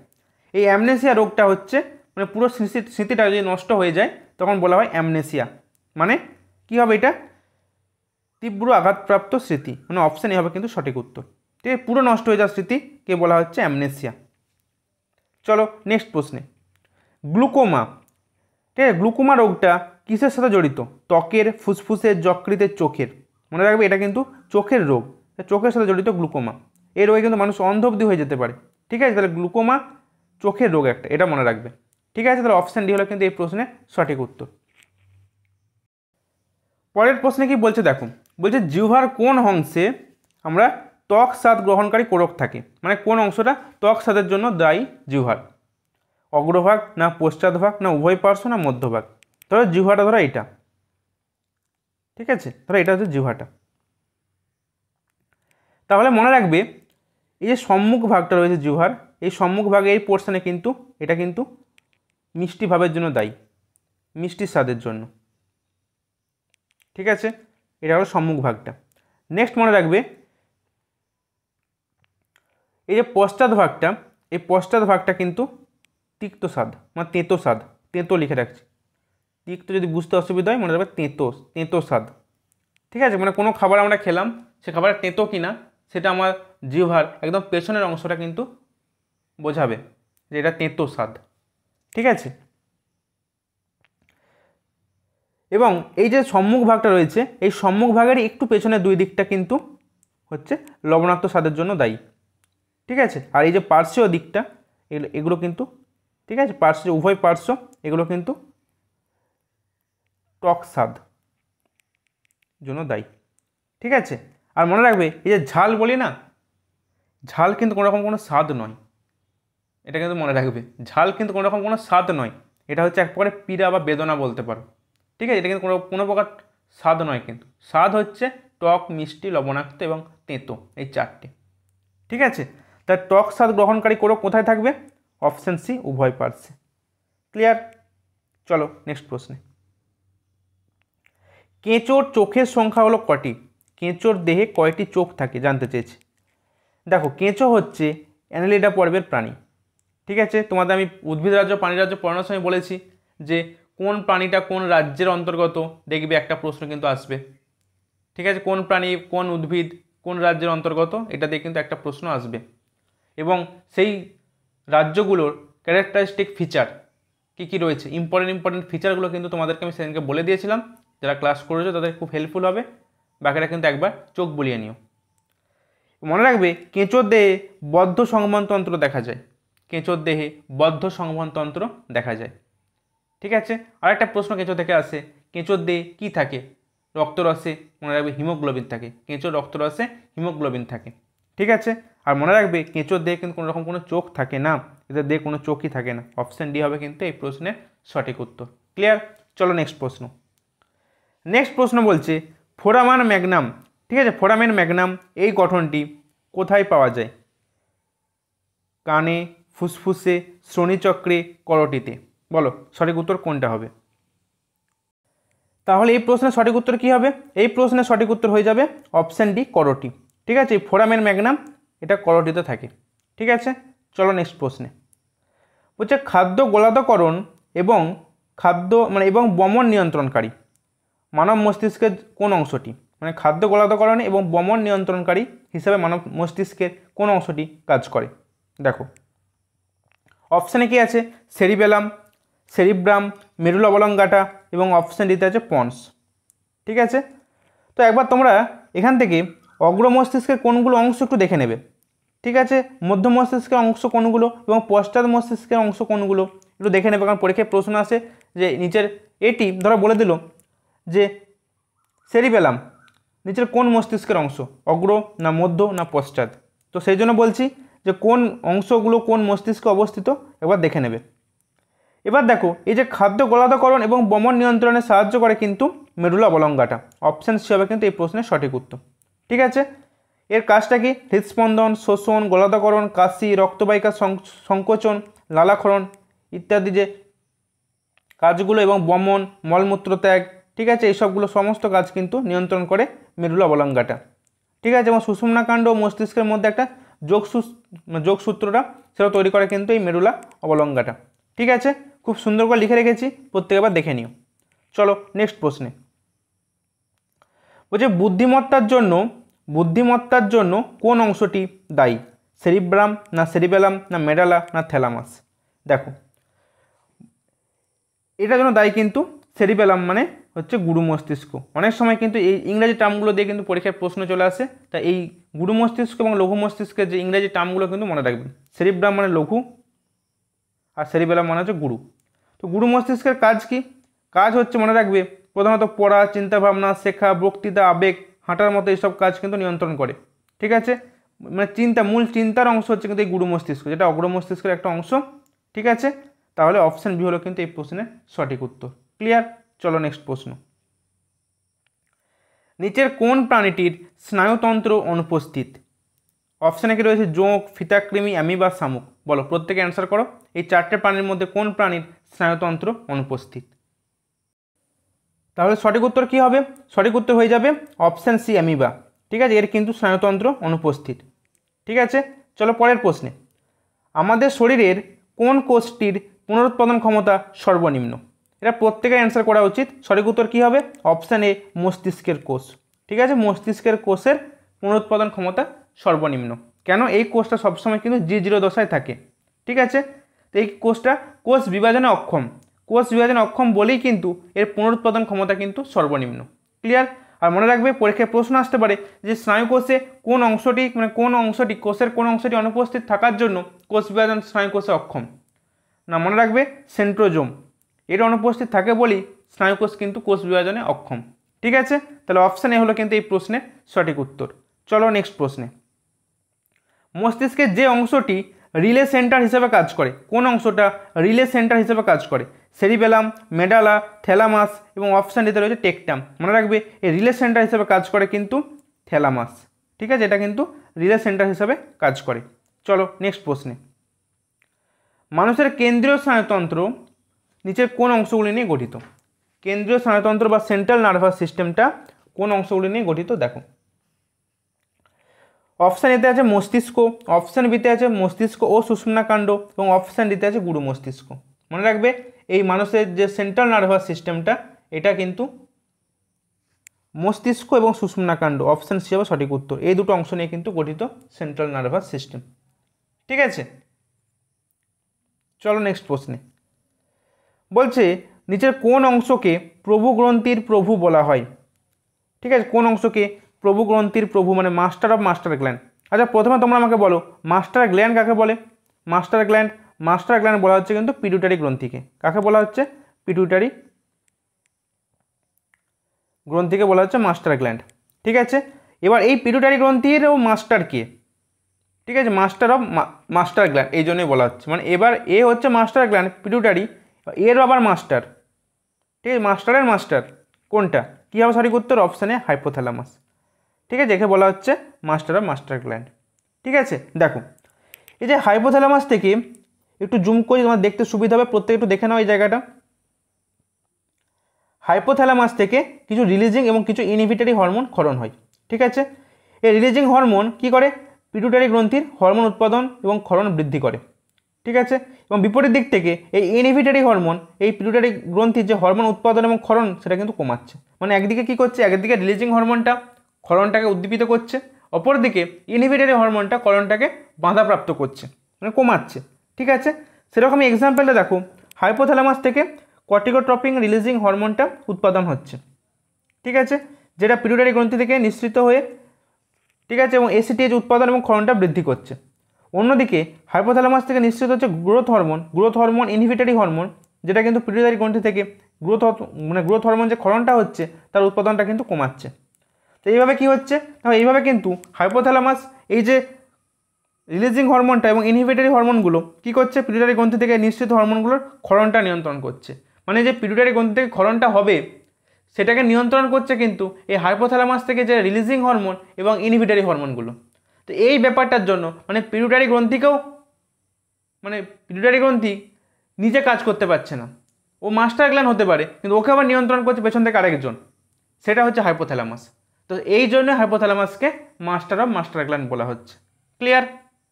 এই অ্যামনেসিয়া রোগটা হচ্ছে মানে পুরো স্মৃতিটা যদি নষ্ট হয়ে যায় তখন বলা হয় অ্যামনেসিয়া। মানে কি হবে এটা? তীব্র আঘাতপ্রাপ্ত স্মৃতি। মানে অপশান এ হবে কিন্তু সঠিক উত্তর। ঠিক আছে, পুরো নষ্ট হয়ে যাওয়া স্মৃতিকে বলা হচ্ছে অ্যামনেসিয়া। চলো নেক্সট প্রশ্নে। গ্লুকোমা, ঠিক আছে, গ্লুকোমা রোগটা কিসের সাথে জড়িত? ত্বকের, ফুসফুসের, যকৃতের, চোখের। মনে রাখবে এটা কিন্তু চোখের রোগ, চোখের সাথে জড়িত গ্লুকোমা। এই রোগে কিন্তু মানুষ অন্ধ অবধি হয়ে যেতে পারে। ঠিক আছে, তাহলে গ্লুকোমা চোখের রোগ একটা, এটা মনে রাখবে। ঠিক আছে, তাহলে অপশান ডি হলো কিন্তু এই প্রশ্নের সঠিক উত্তর। পরের প্রশ্নে কি বলছে দেখো, বলছে জিহ্বার কোন অংশে আমরা ত্বক স্বাদ গ্রহণকারী কোরক থাকে? মানে কোন অংশটা ত্বক স্বাদের জন্য দায়ী জিহ্বার? অগ্রভাগ, না পশ্চাৎভাগ, না উভয় পার্শ্ব, না মধ্যভাগ? ধরো জিহ্বাটা ধরো এইটা। ঠিক আছে, ধরো এটা হচ্ছে জিহ্বাটা। তাহলে মনে রাখবে এই যে সম্মুখ ভাগটা রয়েছে জিহ্বার, এই সম্মুখ ভাগে এই পোর্শনে কিন্তু এটা কিন্তু মিষ্টি ভাবের জন্য দায়ী, মিষ্টি স্বাদের জন্য। ঠিক আছে, এটা হলো সম্মুখ ভাগটা। নেক্সট মনে রাখবে এই যে পশ্চাৎ ভাগটা, এই পশ্চাৎ ভাগটা কিন্তু তিক্ত স্বাদ, মানে তেঁতো স্বাদ। তেঁতো লিখে রাখছি, তিক্ত যদি বুঝতে অসুবিধা হয় মনে রাখবে তেঁতো স্বাদ। ঠিক আছে, মানে কোনো খাবার আমরা খেলাম, সে খাবারের তেঁতো কিনা সেটা আমার জিহ্বার একদম পেছনের অংশটা কিন্তু বোঝাবে যে এটা তেঁতো স্বাদ। ঠিক আছে, এবং এই যে সম্মুখ ভাগটা রয়েছে, এই সম্মুখ ভাগের একটু পেছনের দুই দিকটা কিন্তু হচ্ছে লবণাক্ত স্বাদের জন্য দায়ী। ঠিক আছে, আর এই যে পার্শ্বীয় দিকটা এগুলো কিন্তু, ঠিক আছে, উভয় পার্শ্ব এগুলো কিন্তু টক স্বাদ জন্য দায়ী। ঠিক আছে, আর মনে রাখবে এই যে ঝাল বলি না, ঝাল কিন্তু কোনোরকম কোনো স্বাদ নয়, এটা কিন্তু মনে রাখবে। ঝাল কিন্তু কোনোরকম কোনো স্বাদ নয়, এটা হচ্ছে এক প্রকারের পীড়া বা বেদনা বলতে পারো। ঠিক আছে, এটা কিন্তু কোনো প্রকার স্বাদ নয়, কিন্তু স্বাদ হচ্ছে টক, মিষ্টি, লবণাক্ত এবং তেঁতো, এই চারটে। ঠিক আছে, তার টক স্বাদ গ্রহণকারী কোরক কোথায় থাকবে? অপশান সি, উভয় পার্শ্বে। ক্লিয়ার? চলো নেক্সট প্রশ্নে। কেঁচোর চোখের সংখ্যা হলো কটি? কেঁচোর দেহে কয়টি চোখ থাকে জানতে চেয়েছি। দেখো কেঁচো হচ্ছে অ্যানেলিডা পর্বের প্রাণী। ঠিক আছে, তোমাদের আমি উদ্ভিদ রাজ্য, প্রাণী রাজ্য পড়ানোর সময় বলেছি যে কোন প্রাণীটা কোন রাজ্যের অন্তর্গত, দেখবে একটা প্রশ্ন কিন্তু আসবে। ঠিক আছে, কোন প্রাণী, কোন উদ্ভিদ, কোন রাজ্যের অন্তর্গত, এটা দিয়ে কিন্তু একটা প্রশ্ন আসবে। এবং সেই রাজ্যগুলোর ক্যারেক্টারিস্টিক ফিচার কী কী রয়েছে, ইম্পর্টেন্ট ফিচারগুলো কিন্তু তোমাদেরকে আমি সেদিনকে বলে দিয়েছিলাম। যারা ক্লাস করেছো তাদের খুব হেল্পফুল হবে। বাকিটা কিন্তু একবার চোখ বুলিয়ে নিও। মনে রাখবে কেঁচোর দেহে বদ্ধ সংবহনতন্ত্র দেখা যায়, কেঁচোর দেহে বদ্ধ সংবহনতন্ত্র দেখা যায়। ঠিক আছে, আরেকটা প্রশ্ন কেঁচো থেকে আসে, কেঁচোর দেহে কী থাকে? রক্তরসে মনে রাখবে হিমোগ্লোবিন থাকে, কেঁচোর রক্তরসে হিমোগ্লোবিন থাকে। ঠিক আছে, আর মনে রাখবে কেঁচোর দেহে কিন্তু কোনো রকম কোনো চোখ থাকে না, এদের দেহে কোনো চোখই থাকে না। অপশান ডি হবে কিন্তু এই প্রশ্নের সঠিক উত্তর। ক্লিয়ার? চলো নেক্সট প্রশ্ন। নেক্সট প্রশ্ন বলছে ফোরামান ম্যাগনাম, ঠিক আছে, ফোরামেন ম্যাগনাম এই গঠনটি কোথায় পাওয়া যায়? কানে, ফুসফুসে, শ্রোণীচক্রে, করটিতে। বলো সঠিক উত্তর কোনটা হবে? তাহলে এই প্রশ্নের সঠিক উত্তর কী হবে? এই প্রশ্নের সঠিক উত্তর হয়ে যাবে অপশান ডি, করটি। ঠিক আছে, এই ফোরামেন ম্যাগনাম এটা করটিতে থাকে। ঠিক আছে, চলো নেক্সট প্রশ্নে। বলছে খাদ্য গোলাদকরণ এবং এবং বমন নিয়ন্ত্রণকারী মানব মস্তিষ্কের কোন অংশটি, মানে খাদ্য গোলাদকরণ এবং বমন নিয়ন্ত্রণকারী হিসাবে মানব মস্তিষ্কের কোন অংশটি কাজ করে? দেখো অপশানে কি আছে? সেরিবেলাম, সেরিব্রাম, মেরুলা অবলঙ্গাটা এবং অপশান ডিতে আছে পন্স। ঠিক আছে, তো একবার তোমরা এখান থেকে অগ্র মস্তিষ্কের কোনগুলো অংশ একটু দেখে নেবে। ঠিক আছে, মধ্য মস্তিষ্কের অংশ কোনগুলো এবং পশ্চাৎ মস্তিষ্কের অংশ কোনগুলো একটু দেখে নেবে, কারণ পরীক্ষায় প্রশ্ন আসে যে নিচের এটি ধরো বলে দিল যে সেরিবেলাম নিচের কোন মস্তিষ্কের অংশ, অগ্র না মধ্য না পশ্চাৎ, তো সেই জন্য বলছি যে কোন অংশগুলো কোন মস্তিষ্কে অবস্থিত একবার দেখে নেবে। এবার দেখো এই যে খাদ্য গোলাদকরণ এবং বমন নিয়ন্ত্রণে সাহায্য করে কিন্তু মেরুলা অবলঙ্গাটা, অপশান সি হবে কিন্তু এই প্রশ্নের সঠিক উত্তর। ঠিক আছে, এর কাজটা কি? হৃদস্পন্দন, শোষণ, গোলাদকরণ, কাশি, রক্তবাহিকা সংকোচন, লালাক্ষরণ ইত্যাদি যে কাজগুলো এবং বমন, মলমূত্র ত্যাগ, ঠিক আছে, এইসবগুলো সমস্ত কাজ কিন্তু নিয়ন্ত্রণ করে মেরুলা অবলঙ্গাটা। ঠিক আছে, এবং সুষুম্নাকাণ্ড ও মস্তিষ্কের মধ্যে একটা যোগসূত্রটা সেটা তৈরি করে কিন্তু এই মেরুলা অবলঙ্গাটা। ঠিক আছে, খুব সুন্দর করে লিখে রেখেছি, প্রত্যেকে আবার দেখে নিও। চলো নেক্সট প্রশ্নে। বলছে বুদ্ধিমত্তার জন্য কোন অংশটি দায়ী? সেরিব্রাম না সেরিবেলাম না মেডালা না থ্যালামাস? দেখো এটার জন্য দায়ী কিন্তু সেরিবেলাম, মানে হচ্ছে গুরু মস্তিষ্ক। অনেক সময় কিন্তু এই ইংরেজি টার্মগুলো দিয়ে কিন্তু পরীক্ষায় প্রশ্ন চলে আসে, তাই এই গুরু মস্তিষ্ক এবং লঘু মস্তিষ্কের যে ইংরেজি টার্মগুলো কিন্তু মনে রাখবেন। সেরিব্রাম মানে লঘু আর সেরিবেলাম মানে হচ্ছে গুরু। তো গুরু মস্তিষ্কের কাজ কি? কাজ হচ্ছে মনে রাখবে প্রধানত পড়া, চিন্তাভাবনা, শেখা, বক্তৃতা, আবেগ, হাঁটার মতো এইসব কাজ কিন্তু নিয়ন্ত্রণ করে। ঠিক আছে, মানে মূল চিন্তার অংশ হচ্ছে কিন্তু এই গুরু মস্তিষ্ক, যেটা অগ্র মস্তিষ্কের একটা অংশ। ঠিক আছে, তাহলে অপশান বি হলো কিন্তু এই প্রশ্নের সঠিক উত্তর। ক্লিয়ার? চলো নেক্সট প্রশ্ন। নিচের কোন প্রাণীটির স্নায়ুতন্ত্র অনুপস্থিত? অপশানে কি রয়েছে? জোঁক, ফিতাকৃমি, অ্যামিবা, শামুক। বলো, প্রত্যেকে অ্যান্সার করো। এই চারটে প্রাণীর মধ্যে কোন প্রাণীর স্নায়ুতন্ত্র অনুপস্থিত? তাহলে সঠিক উত্তর কী হবে? সঠিক উত্তর হয়ে যাবে অপশান সি, অ্যামিবা। ঠিক আছে, এর কিন্তু স্নায়ুতন্ত্র অনুপস্থিত। ঠিক আছে, চলো পরের প্রশ্নে। আমাদের শরীরের কোন কোষটির পুনরুৎপাদন ক্ষমতা সর্বনিম্ন? এটা প্রত্যেকের অ্যান্সার করা উচিত। সঠিক উত্তর কী হবে? অপশান এ, মস্তিষ্কের কোষ। ঠিক আছে, মস্তিষ্কের কোষের পুনরুৎপাদন ক্ষমতা সর্বনিম্ন। কেন? এই কোষটা সবসময় কিন্তু G0 দশায় থাকে। ঠিক আছে, তো এই কোষটা কোষ বিভাজনে অক্ষম বলেই কিন্তু এর পুনরুৎপাদন ক্ষমতা কিন্তু সর্বনিম্ন। ক্লিয়ার? আর মনে রাখবে পরীক্ষায় প্রশ্ন আসতে পারে যে স্নায়ুকোষে কোন অংশটি কোষের কোন অংশটি অনুপস্থিত থাকার জন্য কোষ বিভাজন স্নায়ুকোষে অক্ষম? না, মনে রাখবে সেন্ট্রোজোম, এর অনুপস্থিত থাকে বলেই স্নায়ুকোষ কিন্তু কোষ বিভাজনে অক্ষম। ঠিক আছে, তাহলে অপশান এ হলো কিন্তু এই প্রশ্নের সঠিক উত্তর। চলো নেক্সট প্রশ্নে। মস্তিষ্কের যে অংশটি রিলে সেন্টার হিসেবে কাজ করে, কোন অংশটা রিলে সেন্টার হিসেবে কাজ করে? সেরিবেলাম, মেডালা, থ্যালামাস এবং অপশান ডিতে রয়েছে টেকটাম। মনে রাখবে এই রিলে সেন্টার হিসেবে কাজ করে কিন্তু থ্যালামাস। ঠিক আছে, এটা কিন্তু রিলে সেন্টার হিসেবে কাজ করে। চলো নেক্সট প্রশ্নে। মানুষের কেন্দ্রীয় স্নায়ুতন্ত্র নিচের কোন অংশগুলি নিয়ে গঠিত? কেন্দ্রীয় স্নায়ুতন্ত্র বা সেন্ট্রাল নার্ভাস সিস্টেমটা কোন অংশগুলি নিয়ে গঠিত? দেখো অপশান এতে আছে মস্তিষ্ক, অপশান বিতে আছে মস্তিষ্ক ও সুষুম্নাকাণ্ড এবং অপশান ডিতে আছে গুরু মস্তিষ্ক। মনে রাখবে এই মানুষের যে সেন্ট্রাল নার্ভাস সিস্টেমটা এটা কিন্তু মস্তিষ্ক এবং সুষুম্নাকাণ্ড, অপশান সি হবে সঠিক উত্তর। এই দুটো অংশ নিয়ে কিন্তু গঠিত সেন্ট্রাল নার্ভাস সিস্টেম। ঠিক আছে, চলো নেক্সট প্রশ্নে। বলছে নিচের কোন অংশকে প্রভু গ্রন্থির প্রভু বলা হয়? ঠিক আছে, কোন অংশকে প্রভু গ্রন্থির প্রভু মানে মাস্টার অফ মাস্টার গ্ল্যান্ড? আচ্ছা, প্রথমে তোমরা আমাকে বলো মাস্টার গ্ল্যান্ড কাকে বলে? মাস্টার গ্ল্যান্ড বলা হচ্ছে কিন্তু পিটুইটারি গ্রন্থিকে। কাকে বলা হচ্ছে? পিটুইটারি গ্রন্থিকে বলা হচ্ছে মাস্টার গ্ল্যান্ড। ঠিক আছে, এবার এই পিটুইটারি গ্রন্থিরও মাস্টার কে? ঠিক আছে, মাস্টার অফ মাস্টার গ্ল্যান্ড এই জন্যই বলা হচ্ছে, মানে এবার এ হচ্ছে মাস্টার গ্ল্যান্ড পিটুইটারি, এর আবার মাস্টার। ঠিক আছে, মাস্টারের মাস্টার কোনটা? কী হবে সঠিক উত্তর? অপশানে হাইপোথ্যালামাস। ঠিক আছে, একে বলা হচ্ছে মাস্টার অফ মাস্টার গ্ল্যান্ড। ঠিক আছে, দেখো এই যে হাইপোথ্যালামাস থেকে একটু জুম করে তোমার দেখতে সুবিধা হবে, প্রত্যেকে একটু দেখে নাও এই জায়গাটা। হাইপোথ্যালামাস থেকে কিছু রিলিজিং এবং কিছু ইনহিবিটরি হরমোন ক্ষরণ হয়। ঠিক আছে, এই রিলিজিং হরমোন কি করে? পিটুইটারি গ্রন্থির হরমোন উৎপাদন এবং ক্ষরণ বৃদ্ধি করে। ঠিক আছে। এবং বিপরীত দিক থেকে এই ইনহিবিটরি হরমোন এই পিটুইটারি গ্রন্থির যে হরমোন উৎপাদন এবং ক্ষরণ সেটা কিন্তু কমাচ্ছে। মানে একদিকে কী করছে, একদিকে রিলিজিং হরমোনটা ক্ষরণটাকে উদ্দীপিত করছে, অপরদিকে ইনহিবিটরি হরমোনটা ক্ষরণটাকে বাধাপ্রাপ্ত করছে, মানে কমাচ্ছে। ঠিক আছে, সেরকমই এক্সাম্পলটা দেখো, হাইপোথ্যালামাস থেকে কর্টিকোট্রপিন রিলিজিং হরমোনটা উৎপাদন হচ্ছে। ঠিক আছে, যেটা পিটুইটারি গ্রন্থি থেকে নিঃসৃত হয়ে, ঠিক আছে, এবং এসিটিএইচ উৎপাদন এবং ক্ষরণটা বৃদ্ধি করছে। অন্যদিকে হাইপোথ্যালামাস থেকে নিঃসৃত হচ্ছে গ্রোথ হরমোন ইনহিবিটরি হরমোন, যেটা কিন্তু পিটুইটারি গ্রন্থি থেকে গ্রোথ হরমোন যে ক্ষরণটা হচ্ছে তার উৎপাদনটা কিন্তু কমাচ্ছে। তো এইভাবে কী হচ্ছে, এইভাবে কিন্তু হাইপোথ্যালামাস এই যে রিলিজিং হরমোনটা এবং ইনহিবিটরি হরমোনগুলো কী করছে, পিটুইটারি গ্রন্থি থেকে নিঃসৃত হরমোনগুলোর ক্ষরণটা নিয়ন্ত্রণ করছে। মানে যে পিটুইটারি গ্রন্থি থেকে ক্ষরণটা হবে সেটাকে নিয়ন্ত্রণ করছে কিন্তু এই হাইপোথ্যালামাস থেকে যে রিলিজিং হরমোন এবং ইনহিবিটরি হরমোনগুলো। তো এই ব্যাপারটার জন্য মানে পিটুইটারি গ্রন্থি নিজে কাজ করতে পারছে না, ও মাস্টার গ্ল্যান্ড হতে পারে কিন্তু ওকে আবার নিয়ন্ত্রণ করছে পেছন থেকে আরেকজন, সেটা হচ্ছে হাইপোথ্যালামাস। তো এই জন্য হাইপোথ্যালামাসকে মাস্টার গ্ল্যান্ড বলা হচ্ছে। ক্লিয়ার?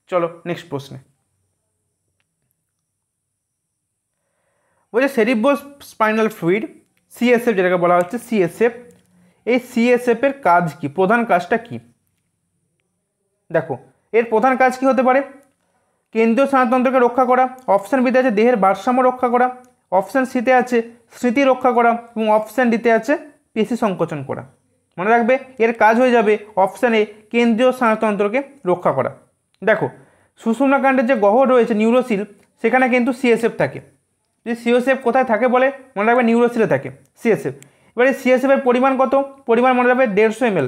চলো নেক্সট প্রশ্নে। বলছে সেরিব্রো স্পাইনাল ফ্লুইড সিএসএফ, যেটাকে বলা হচ্ছে সিএসএফ, এই সিএসএফ এর কাজ কি, প্রধান কাজটা কি? দেখো এর প্রধান কাজ কি হতে পারে, কেন্দ্রীয় স্নায়ুতন্ত্রকে রক্ষা করা, অপশান বিতে আছে দেহের ভারসাম্য রক্ষা করা, অপশান সিতে আছে স্মৃতি রক্ষা করা এবং অপশান ডিতে আছে পেশি সংকোচন করা। মনে রাখবে এর কাজ হয়ে যাবে অপশান এ কেন্দ্রীয় স্নায়ুতন্ত্রকে রক্ষা করা। দেখো সুষুম্নাকাণ্ডের যে গহ্বর রয়েছে নিউরোসিল, সেখানে কিন্তু সিএসএফ থাকে। যে সিএসএফ কোথায় থাকে বলে, মনে রাখবে নিউরোসিলে থাকে সিএসএফ। এবারে সিএসএফের পরিমাণ কত, পরিমাণ মনে রাখবে 150 ml।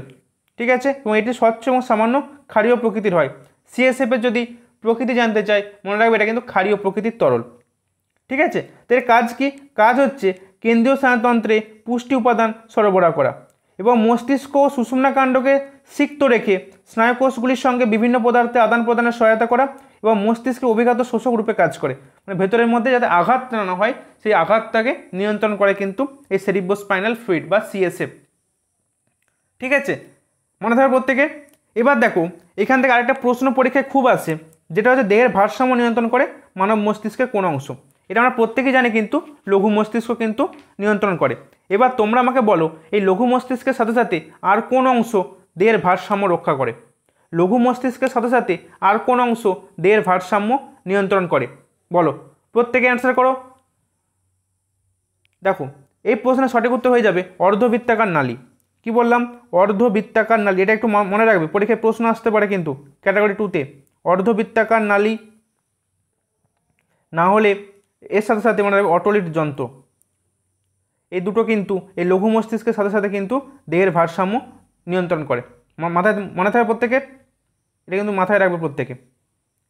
ঠিক আছে, এবং এটি স্বচ্ছ এবং সামান্য ক্ষারীয় প্রকৃতির হয়। সিএসএফের যদি প্রকৃতি জানতে চাই, মনে রাখবে এটা কিন্তু ক্ষারীয় প্রকৃতির তরল। ঠিক আছে, তো এর কাজ কি, কাজ হচ্ছে কেন্দ্রীয় স্নায়ুতন্ত্রে পুষ্টি উপাদান সরবরাহ করা এবং মস্তিষ্ক ও সুষুম্নাকাণ্ডকে সিক্ত রেখে স্নায়ুকোষগুলির সঙ্গে বিভিন্ন পদার্থে আদান প্রদানের সহায়তা করা এবং মস্তিষ্কের অভিঘাত শোষক রূপে কাজ করে। মানে ভেতরের মধ্যে যাতে আঘাত না হয় সেই আঘাতটাকে নিয়ন্ত্রণ করে কিন্তু এই সেরিব্রোস্পাইনাল ফ্লুইড বা সিএসএফ। ঠিক আছে, মনে থাকবে প্রত্যেকে। এবার দেখো এখান থেকে আরেকটা প্রশ্ন পরীক্ষায় খুব আসে, যেটা হচ্ছে দেহের ভারসাম্য নিয়ন্ত্রণ করে মানব মস্তিষ্কের কোন অংশ। এটা আমরা প্রত্যেকেই জানি কিন্তু লঘু মস্তিষ্ক কিন্তু নিয়ন্ত্রণ করে। এবার তোমরা আমাকে বলো এই লঘু মস্তিষ্কের সাথে সাথে আর কোন অংশ দেহের ভারসাম্য রক্ষা করে? লঘু মস্তিষ্কের সাথে সাথে আর কোন অংশ দেহের ভারসাম্য নিয়ন্ত্রণ করে? বলো, প্রত্যেকে অ্যান্সার করো। দেখো এই প্রশ্নের সঠিক উত্তর হয়ে যাবে অর্ধবৃত্তাকার নালী। কি বললাম? অর্ধবৃত্তাকার নালী। এটা একটু মনে রাখবে, পরীক্ষায় প্রশ্ন আসতে পারে কিন্তু ক্যাটাগরি 2তে। অর্ধবৃত্তাকার নালী, না হলে এর সাথে সাথে মনে রাখবে অটোলিট যন্ত্র। এই দুটো কিন্তু এই লঘু মস্তিষ্কের সাথে সাথে কিন্তু দেহের ভারসাম্য নিয়ন্ত্রণ করে। মাথায় মনে থাকে প্রত্যেকের, এটা কিন্তু মাথায় রাখবে প্রত্যেকে।